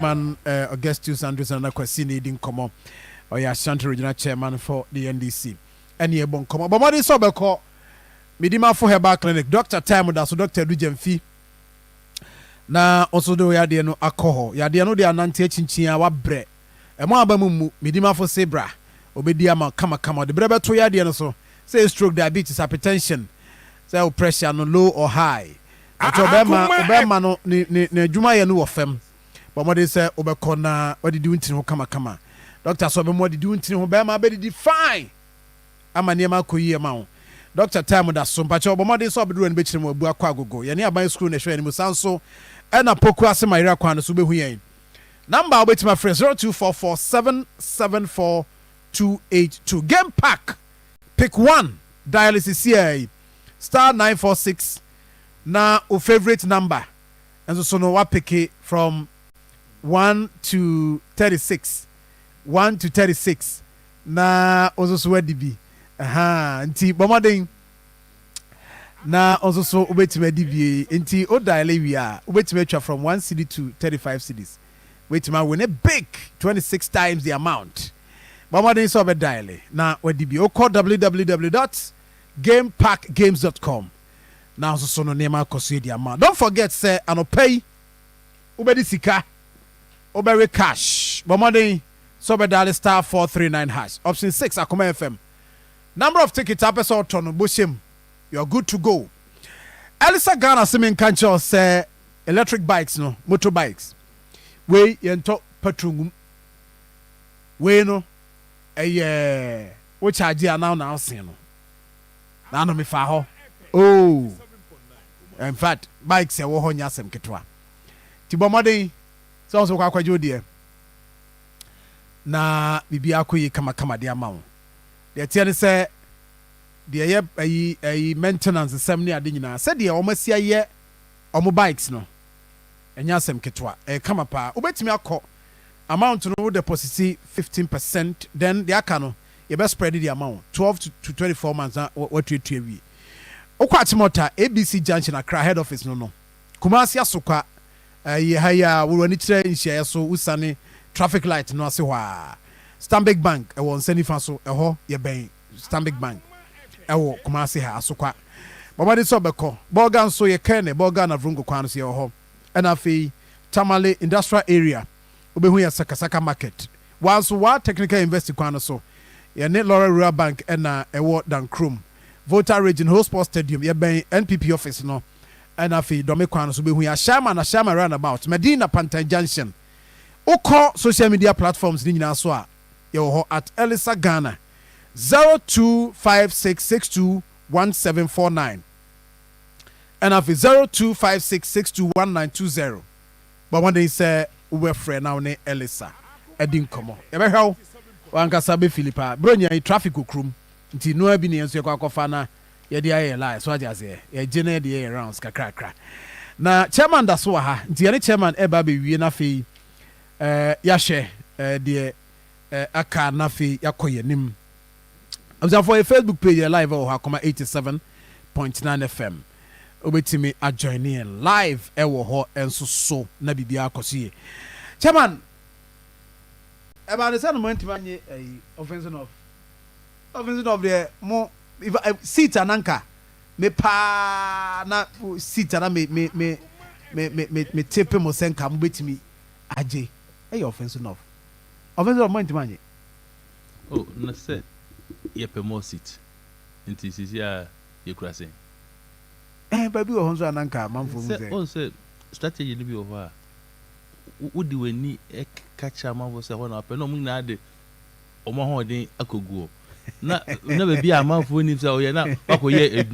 Man, Augustus Andrews and Akwasi needing come or your Ashanti regional chairman for the NDC. Any a bon come. But what is over call Midima for her back clinic, Dr. Time with us, Dr. Dujem na also do ya de no alcohol. Ya de no de anante chinchin wa bre. E mo abamu Midima for sebra. Obedi ama kama. The brebe to ya de no so. Say stroke, diabetes, hypertension. Say pressure no low or high. Obema no ni adwuma ye no wo fam. But what they say obekona what did you ntini ho kama. Doctor so be what did you ntini ho be ma be di fine. Ama niema koyi ma ho. Doctor time da so mpacho but what they so be do en be chire mo abu akwa agogo. Ye ne aban school na hwe ni musanso e na poku ase ma ira kwa no so be hu yen. Number obetima friend 0244774282. Game pack pick one dialysis here star 946 na o favorite number and so no what pick it from 1 to 36 1 to 36 na also so wadi bi nti bomoden na also so obetime di bi nti o dial wi a obetime twa from 1 cedi to 35 cedis wait ma win a big 26 times the amount bomoden so be dial na wadi bi o call www.gamepackgames.com na also so no nema koso di amount. Don't forget say anopay obedi sika obere cash bomoden so be dial star 439 hash option 6 Akoma FM. Number of tickets up so ton boshim. You're good to go. Elisa Ghana Simin Kancho say electric bikes no motorbikes. We yento petrol we no which idea now sin no. Na no me fa ho. Oh. In fact, bikes e wo ho nyasem ketwa. Ti bomodin so so kwa kwajo die. Na bibi akoyi kama de ama wo. De tie ne say de ye ayi maintenance sem ne ade nyina. Say de o masia ye omo bikes no. Enya asem ketwa. Kama pa. Obetimi akọ amount no deposit 15%, then the aka no you best spread the amount 12 to 24 months what we wi. Okwatimota ABC Junction Accra head office no. Kumasi Asokwa ye haya wo ni kire nhia so usane traffic light no ase hwa. Stanbic Bank e won sani fa so e ho ye ben Stanbic Bank e wo Kumasi ha Asokwa. Baba de so beko Borgan so ye kene Borgan na Vrungo kwan so ye ho. And afi Tamale industrial area obehu ya Sakasaka market. Once wa technical investing kwan so ye ne Laurel Rural Bank na e wo Dankrum. Voter Region Whole Sports Stadium ye ben NPP office no. And afi dome kwan so behu ya Shama roundabout Medina Pantai Junction. Oko social media platforms ni nyina so a ye ho at Elisa Ghana 0256621749 and afi 0256621920. But one day say we friend now ne Elisa edin komo e be hwew wankasa be Philippa bronya traffic okrum nti no abi ne enso yakwakofa na ye de aye lie so ajaze ye gene de aye rounds kakrakra na chairman da so ha nti ye chairman e ba be wie na fe ya hye de aka na fe yakoyenim amza for a Facebook page live o Akoma 87.9 FM obetimi ajoin in live ewo ho enso so na bibia akosie chairman eba ne san mo ntimanye offensive of the mo seat ananka me pa na seat na me tape mo senka mo betimi aje offensive mo ntimanye oh na say ye pe mo seat nti sisi a ye kura sen baby wo honzo ananka manfo mu say on say strategy ni bi o ha wodi weni kacha manfo say ho na pe no mu na de o mo ho den akoguo na baby a manfo ni say o ye na akoye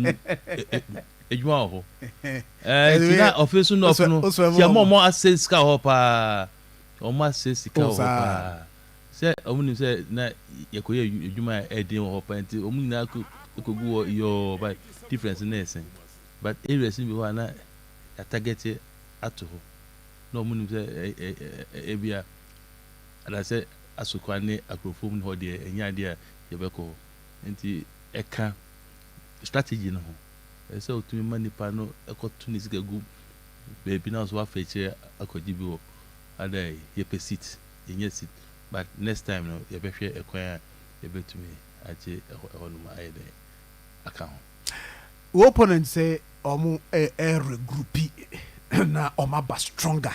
edwuma ho tina office no no ti mo access ka ho pa o mo access ka ho pa say o mu ni say na ye koye edwuma edin ho pa nti o mu na akoguo yo by difference na esen. But areas in Biwana a target at home. No moon ebia. And I said, Asukwane, Akrofum, Hodia, and Yadia, Yabeko, and the Eka strategy. No, I said to me, money pano, a cartoonist go, baby now, what feature a cogibo, and I ye seat, in your seat. But next time, no, you better acquire a bit to me. I say, on my account. Opponent say omo regroupi na oma ba stronger.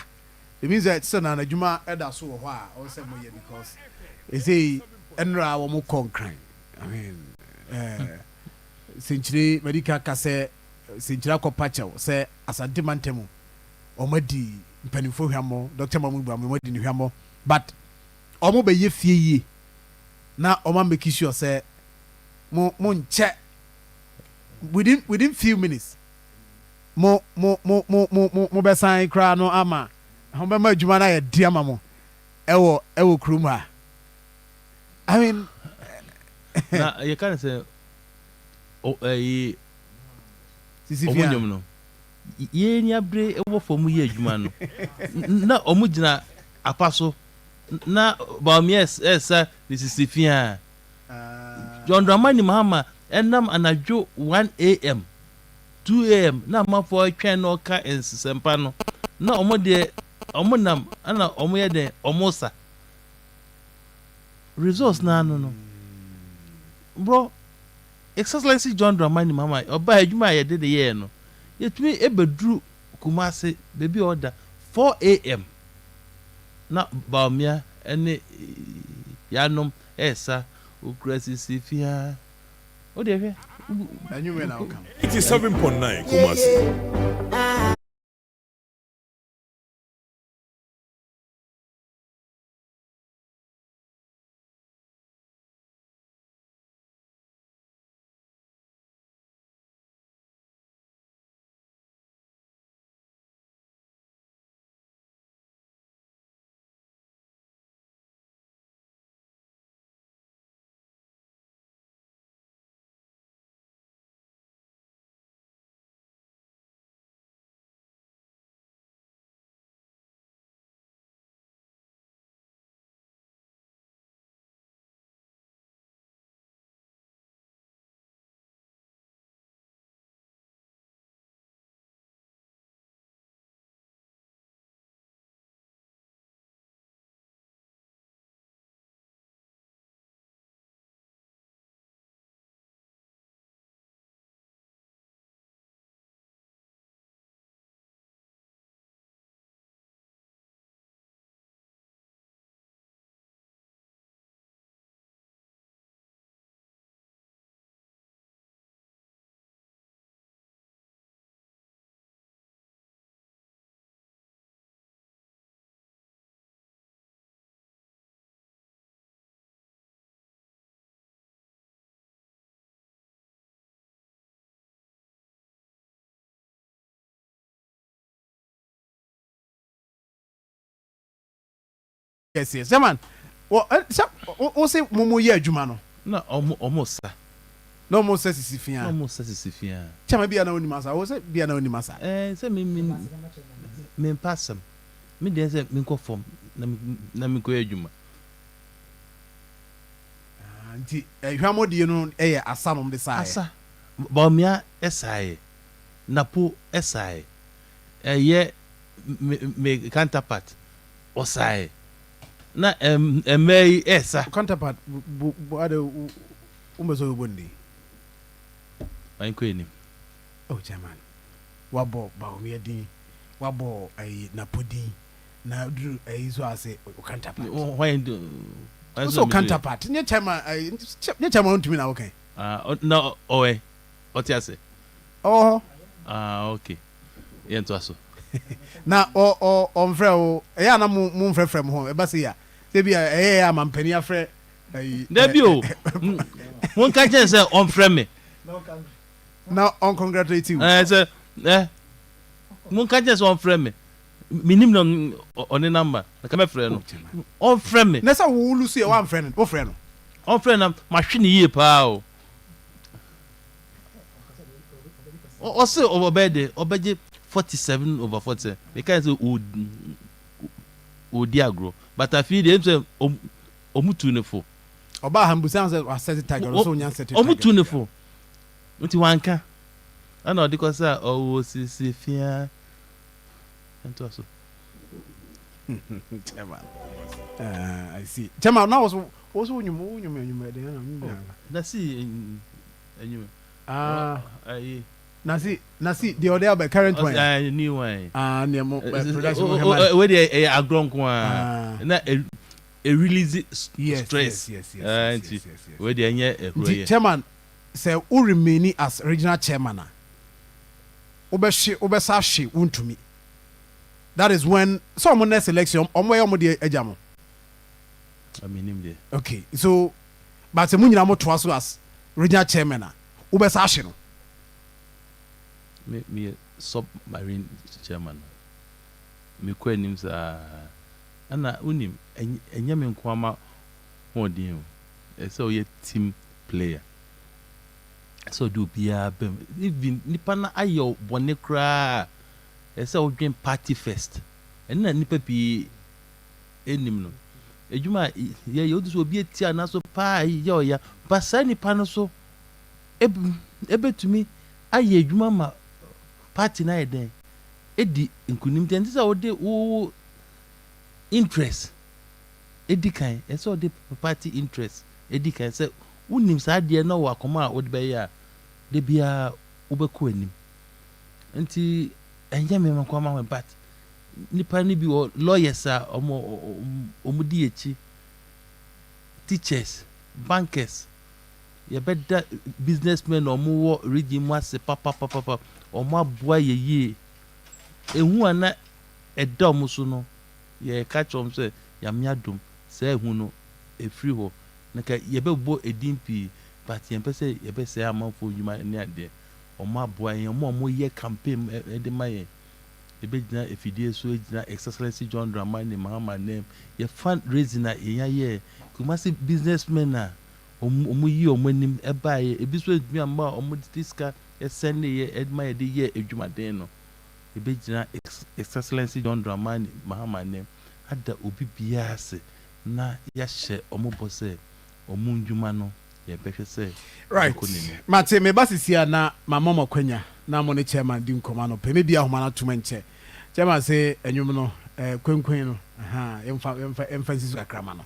It means that son na adwuma eda so ho a o say mo ye because e say enra wo mo concrete. I mean century medical ka say century akopacha say asante mantemu omadi mpanifo hwamo Dr. Mamu bu amodi ni hwamo but omo be ye fie yi na oma make sure say mo nche within few minutes mo be sign kra no ama ho be ma adwuma na ye dia ma mo ewo krum ha I mean na you can say ɔmo no ye ni abre ewo fom ye adwuma no na ɔmo gyina apa so na ba mi esa ni sisifia John Dramani Mahama enam anadwo 1 am 2 am na amafo atwa na ɔka ensempa no na ɔmo de ɔmo nam ana ɔmo ye de ɔmo sa results na no bro Excellency John Dramani Mahama oba adwuma ye de ye no yetumi ebeduru Kumasi baby order 4 am na baumia ene yanom esa ukrasisi fia o de hwe anywhere na okam 87.9 Kumasi. Yes, man. Well, o say momo ye adwuma no. na ɔmo sa No mo say sisifia. ɔmo sa sisifia Chama bia na oni masa. O say bia na oni masa. say me passam me dey say me ko form na me ko adwuma Nti hwamodie no eye asanom de sai. asa baumia esae napo esae ye me counterpart osae na emei esa Counterpart ade umbezo bondi. anko enim Oh chairman. Wabo baumia din. Wabo napodi. Na dru so ase counterpart. why do So counterpart. Nye chairman ntumi na okay. no owe otiase Oh. okay yento aso Na on frɛ o ɛyɛ na mu frɛ mo ho ɛba se ya se bia ɛyɛ amampani afrɛ Debi o won ka je say on frɛ me na on congratulate you say won ka je say on frɛ me minim no on number na ka me frɛ no on frɛ me na sa wo lusu yɛ wan frɛ no wo frɛ no on frɛ na ma hwe ne yie pa o se obede obeje 47/40 because odi agro but I feel them say omutu ne fo oba hambusan say wa set target so nya set target omutu ne fo nti wanka ana odi ko say o sisi fia ento so Chema I see Chema now was nyum de na na see enyum ayi na see the other about current one new one nemo production we dey agronko na a release stress yes we dey anya the chairman say who remain as regional chairman obesa hwe untumi that is when some next election omo dey ejamo aminim dey okay so but mu nyina mo to so as regional chairman obesa hwe no me submarine chairman me ko anim sa ana unim enya me nko ama hodin e say o ye team player so do bia bem even nipa na ayo bone kra ese odwen party first na nipa bi enim no ejuma ye yodu so obi etia na so pa ye oya basa nipa no so ebetumi aye ejuma ma party na eden edi nkunim tenti sa ode wo interest edi kan ese ode party interest edi kan se unim sa de na wo akoma wo de be ya de bia wo be ko anim enti enye me man kwama but nipa ni bi lawyers a omo di echi teachers bankers ye better businessmen omo wo region mu ase papa omo aboa ye ehu ana eda omo so no ye ka chom se ya miadum se ehu no efri ho nka ye be bo edimpi but ye pese ye be se amanfo nyuma ni ade omo aboa ye omo ye campaign e de maye ebe gina efidie so gina excellency John Dramani Mahama name ye fundraising na ye kumasi businessmen na omu yi omu nim eba ye ebi so edumi amba omu diska send ye edma ye de ye edwumaden no ebe gina excellency John Dramani Mahama name ada obi biase na ya hye omu bose omu ndwuma no ye behwe se right mate me basisia na mama makwanya na mo ne chairman di nkoma no pe me bia homa na tuma nche chairman say enwum no kwenkwen no aha emphasis akrama no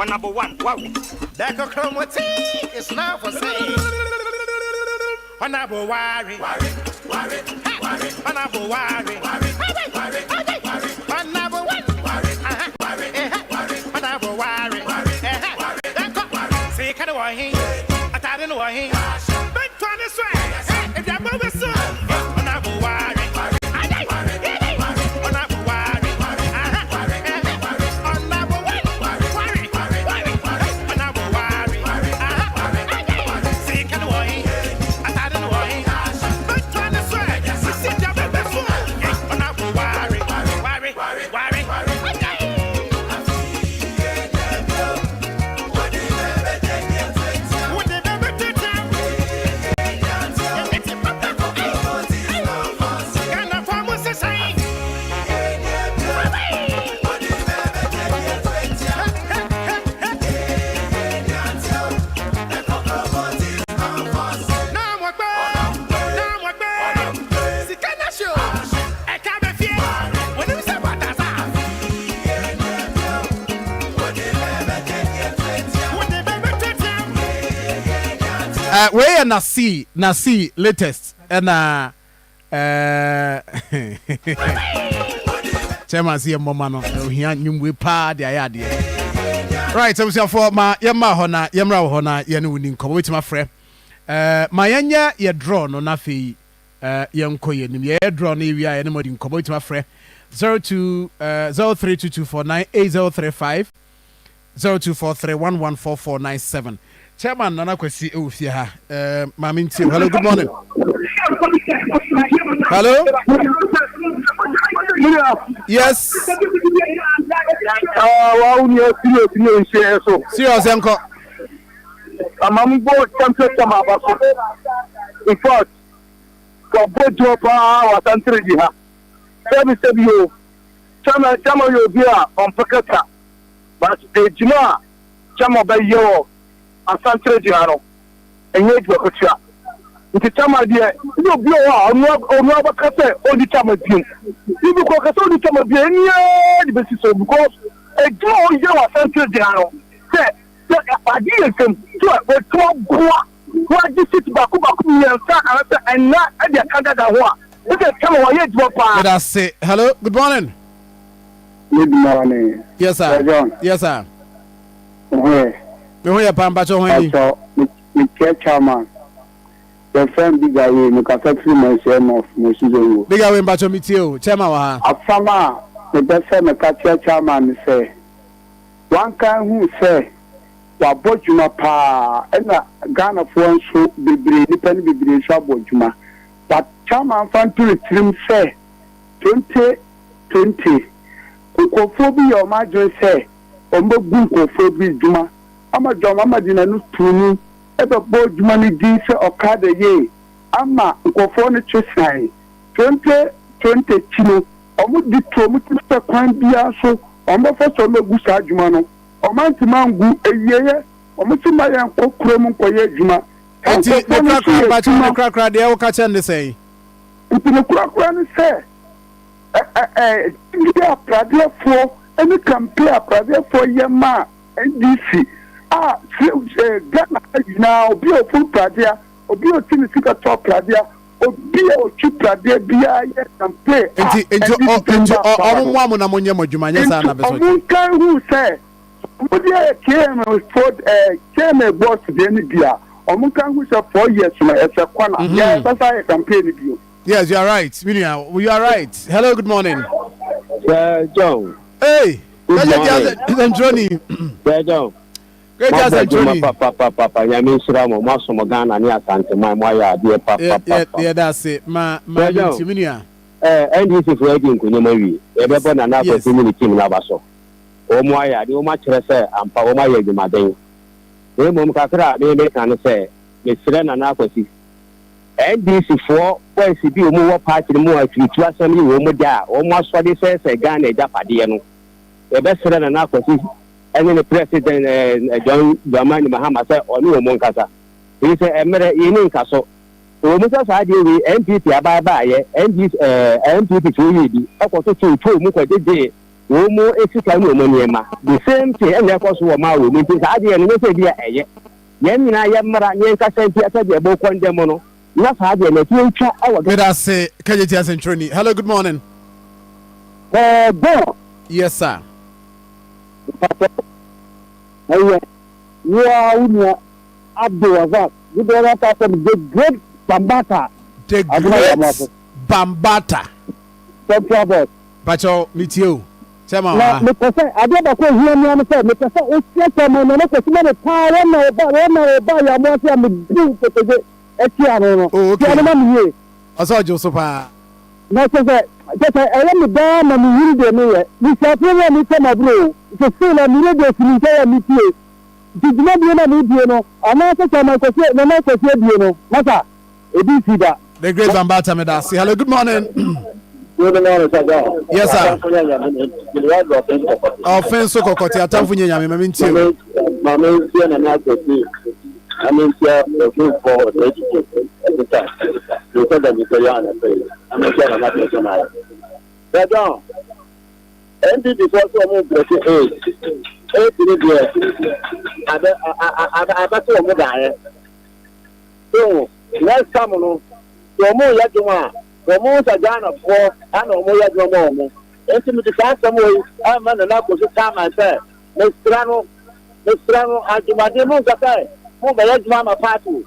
Number one, worry. GhanAkoma is now for sale. Honorable worry. Honorable worry. Honorable one. Honorable worry. See, can I don't know why. But trying to swear. If you're moving soon, honorable worry. where na see latest and chairman see mama no hia nyumwe pa de ayade right so for ma yema ho na yemra ho na ye ne woni nkomo wetima frɛ ma yenya ye draw no na fe ye nkoye nim ye draw no wi aye ne modi nkomo wetima frɛ 020322498035 0243114497 Chairman Nana Kwesi Ewufie ha Mami Ntim. Hello, good morning. Hello? Yes. Serious, uncle. Amambo champion Chamabaso. In fact, for both job or Santre Jiha. Service of you. Chama you be on Pakata. But a Jima Chama by you and Santre Jihano. And yet, Wakocha. Nti chama dia no bi o no abakase o di chama bi ibi ko kase o di chama bi enia di besi so because e do o ye wa central dia no se adi yesem to o to boa wa di sit back mi ansa ansa enna e dia kanda da ho a e dey chama wa ye do pa. Let us say hello, good morning. Good morning. Yes sir. John. Yes sir. Me ho ya pamba cho ho ni. Me chairman. The friend big guy we can factory myself of Mosizo. Big guy we mbacho mitio, chairman wa ha. Afama, the best friend me catch chairman say. One can who say wa bojuma pa na Ghana for so bebre ni pen bebre so bojuma. But chairman fan to trim say 2020 ukofo bi o ma jo say o mo gun ukofo bi juma. Ama joma ama dina no tunu ebe bojuma ni di se okada ye ama nkofo ne twesai 2020 chino omo di to mo ti se kwan bia so omo fo so megu sa adwuma no omo nti mangu eyeye omo ti ma yan kokuro mu nkoye adwuma enti ne krakra de wo ka chen ne sei enti ne krakra ne se ndia pradia fo eni campaign pradia fo yema NDC Ghana now obi o full pradia obi o tini sika top pradia obi o chi pradia bia ye campaign enti omo amu na monye modwuma nya sa na beso omo kan who say obi e came for came boss de ni bia omo kan who say 4 years na e se kwana yeah that's a campaign bio. Yes, you are right. You are right. Hello, good morning. John. Hey. Good Johnny. John. Papa, ya mi sira mo maso mo Ghana ni asante mai mo ya de papa. Yeah, that's it. Ma Timinia. NDC for again kunye mawi. E be bona na ko timi ni team na baso. O mo ya de o ma kire se ampa o ma ya jumaden. E mo kakra me kan se me sira na ko si. NDC for boys bi o mo wo party mo atwitu asem yi wo mo da o mo aso de se Ghana eja pade no. E be sira na ko si. And the president John Dramani Mahama said, "Or no one casa." He said, "Emere in Casso." So, Mr. Sadi, MPP Ababa, MPP to Ako to Muka de Womo Exitano Moniema. The same thing, and therefore, so Mao, Mrs. Adi and Mr. Dia. Yamina Yamara, Yanka Senti, I said, Book one demono. Not Hadi and the future. Let us say, Kajitias and Trini. Hello, good morning. Yes, sir. You are Abdul you don't have the great Bambata. The great Bambata. Pacho, meet you. Chama. I don't know hear me on the because it's just a man, and it's not a power. Okay. I saw Joseph. Not just I am down and you read me. We shall play me from a bro. It's still a mirror to meet you. Did not be a mediano. I'm not a man to say, no, not to say, Mata. It is that. The great Bambata Medasi. Hello, good morning. Good morning, sir. Yes, sir. Offense Kokoti, I tell you, I'm in two. Mamma, and I could see. I mean, looking for the education at the time. You said that Mr. I'm not sure I'm not personal. But John, and this is also a move to 8 years. I got to a guy. So, next time, no more Yajuma, the most I done of 4 and no more Yajuma. And to me, the last time I'm an apple to time I said, Mr. Ajuma, Japan. Mama party.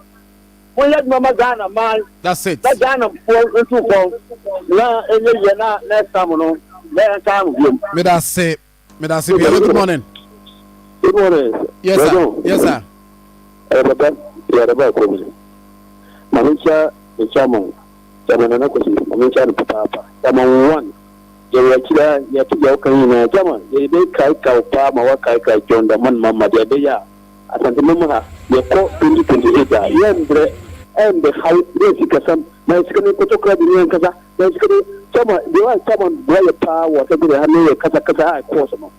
Mama Ghana, man. That's it. That Ghana for next time, no. Medasi, good morning. Good morning. Yes, sir. Yes, sir. Mamisha, the chairman, Mamisha, the papa, Taman 1. You were here, you have to go in a German. You did Kai Palma, Kai John, the man, Mamma, the day. I sent the ye ko 2028 a ye mbre and the how they see kasam na sikane ko to kradi ni kaza na sikane chama de wa chama boye pa wa ta de ha ne kaza kaza a ko so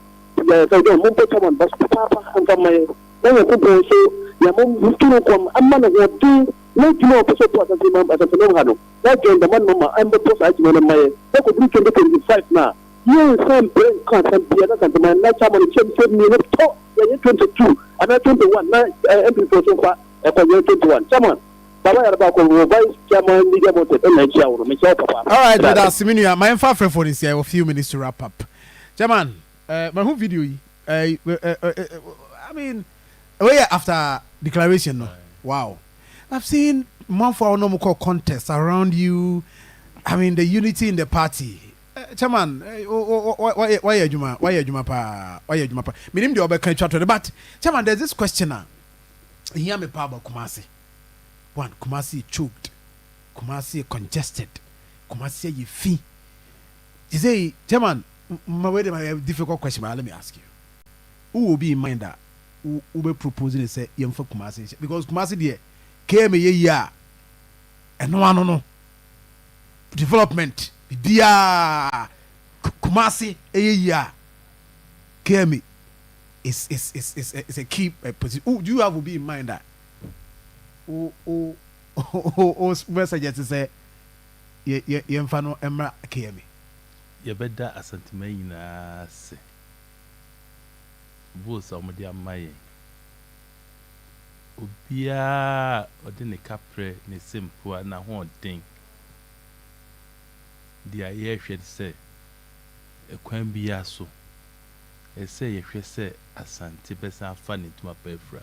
ya ta do mun to chama bas papa an kama ye na ye ko so ya mun mutunu ko amma na wodi na kimo ko so to asante mam asante no hano na join the man mama am the post aji na maye na ko 2025 na ye sem brain kan sem bia na kan man na chama ni chem ni no to ya 22 ana 21 na MP so far e ko 21 chama baba ya ba ko vice chairman media board e na chia wo me chia papa. All right, that's Simeon. My info for this here a few minutes to wrap up. Chairman, my whole video I mean after declaration no. Wow. I've seen one for no more contest around you. I mean the unity in the party. Chairman, why you Juma pa? Minim the other country, but Chairman, there's this questioner. Hear me pa about Kumasi. One, Kumasi choked. Kumasi congested. Kumasi you fee. You say, Chairman, my difficult question, but let me ask you. Who will be in mind that who will proposing to say young for Kumasi? Because Kumasi there came a year and no development. Dia Kumasi a year came is a key position. Who do you have to be in mind that? Message to say ye mfano emra kemi ye beda asantime nyina se bo so mo dia maye obia ode ne kapre ne simple na ho den dia ye hwe se ekwan bia so ese ye hwe se asante besa afa ne tuma pa efra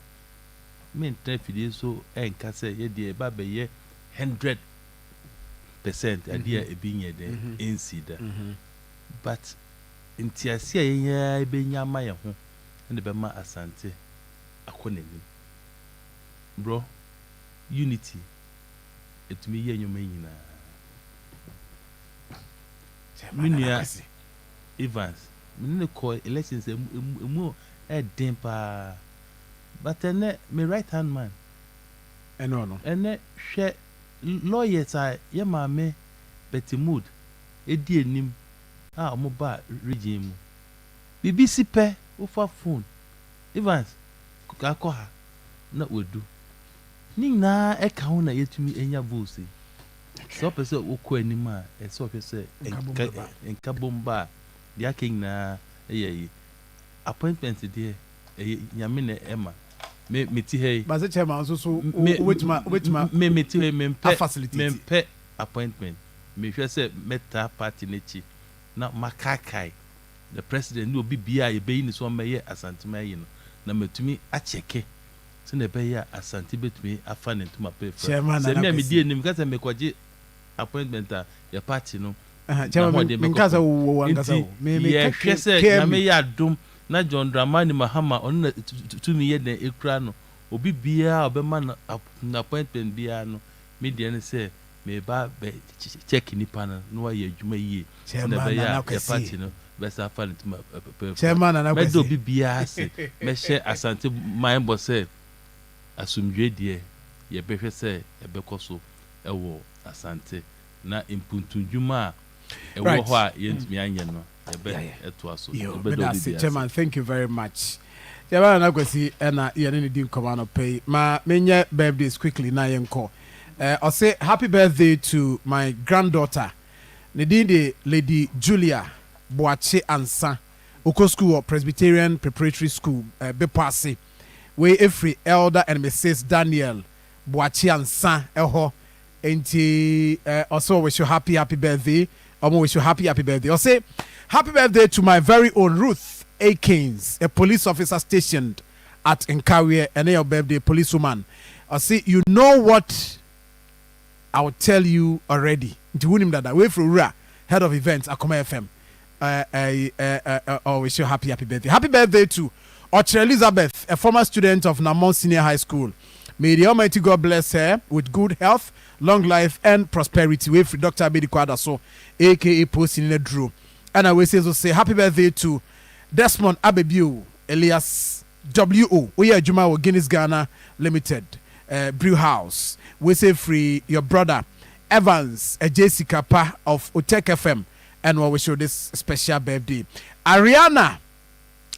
men trafidi so enka se ye de ba be ye 100% adia ebinye de insida but intiasia ye ebenya ma ye ho ne be ma asante akonenim bro unity etumi ye nyoma nyina minia Evans minne ko elections emu den pa but ene me right hand man no ene hwe lawyers a ye ma me Betty Mood edi enim a omo ba region mu BBC pe ofa phone Evans akọ ha na wedu ni na e ka ho na yetumi enya voice so pese okọ anim a e so pese enka bomba dia king na eyi appointment there nyame na ema me ti hey ba se chairman so wetima me ti hey me facility me appointment me hwe se meta party nechi na makakai the president no bi bia ye be ni so meye asantema yi no na metumi a cheke se na be ya asanti betumi afa ne ntuma pe fra se me die nim ka se me kwaje appointment a ya party no chairman me nkaza wo nkaza me hwe se nyame ya dum na John Dramani Mahama on tumi ye den ekura no obi bia obema na appointment bia no media ne say me ba be check ni panel no wa ye adwuma yie na be ya party no be sa fa ne tuma chairman na me do obi bia se me she asante my boss say asumdwe de ye be hwe say e be koso e wo asante na impuntundwuma e wo ho a ye ntumi anye no Chairman, thank you very much. Chairman, I go see and you didn't come on pay. My many birthdays quickly now yenko. I'll say happy birthday to my granddaughter, Nadine Lady Julia Boache Ansa, Oko School of Presbyterian Preparatory School, Bepasi, where every elder and Mrs. Daniel Boache Ansa, Eho, and also wish you happy birthday. I wish you happy birthday. I'll say happy birthday to my very own Ruth Akins, a police officer stationed at Nkawie, and your birthday, policewoman. I'll say, you know what I'll tell you already. That way from Ura, head of events, Akoma FM. I wish you happy birthday. Happy birthday to Ocher Elizabeth, a former student of Namon Senior High School. May the Almighty God bless her with good health, long life, and prosperity. With Dr. Abedi Kwadaso, aka Postin Drew. And I will say happy birthday to Desmond Abebiu, Elias WO. We are Juma with Guinness Ghana Limited Brew House. We say free your brother Evans, a Jessica Pa of Utek FM, and we wish you this special birthday. Ariana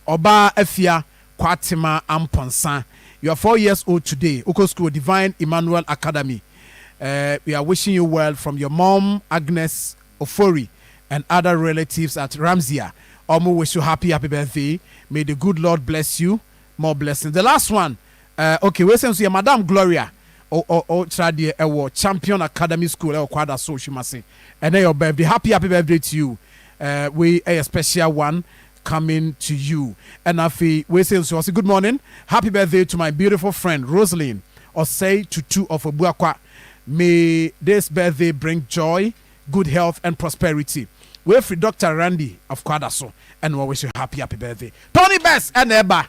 Oba Efia Kwatima Amponsa. You are 4 years old today. Uko School Divine Emmanuel Academy. We are wishing you well from your mom Agnes Ofori and other relatives at Ramsia. Omo wish you happy birthday. May the good Lord bless you. More blessings. The last one. Okay, we say so Madam Gloria. Tradi Ewo Champion Academy School Kwada so she must say. And then your birthday. Happy birthday to you. We a special one coming to you. And Afi, we say so good morning. Happy birthday to my beautiful friend Rosalind Osei Tutu of Obuakwa. May this birthday bring joy, good health, and prosperity. We're free Dr. Randy of Kwadaso, and we wish you happy birthday. Tony Best and Eba.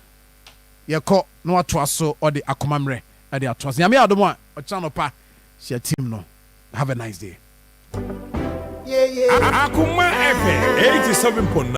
You call no atwaso or the Akoma at the atwas. Yami Adomwa or channel pa. Share team no. Have a nice day. Akoma FM 87.9.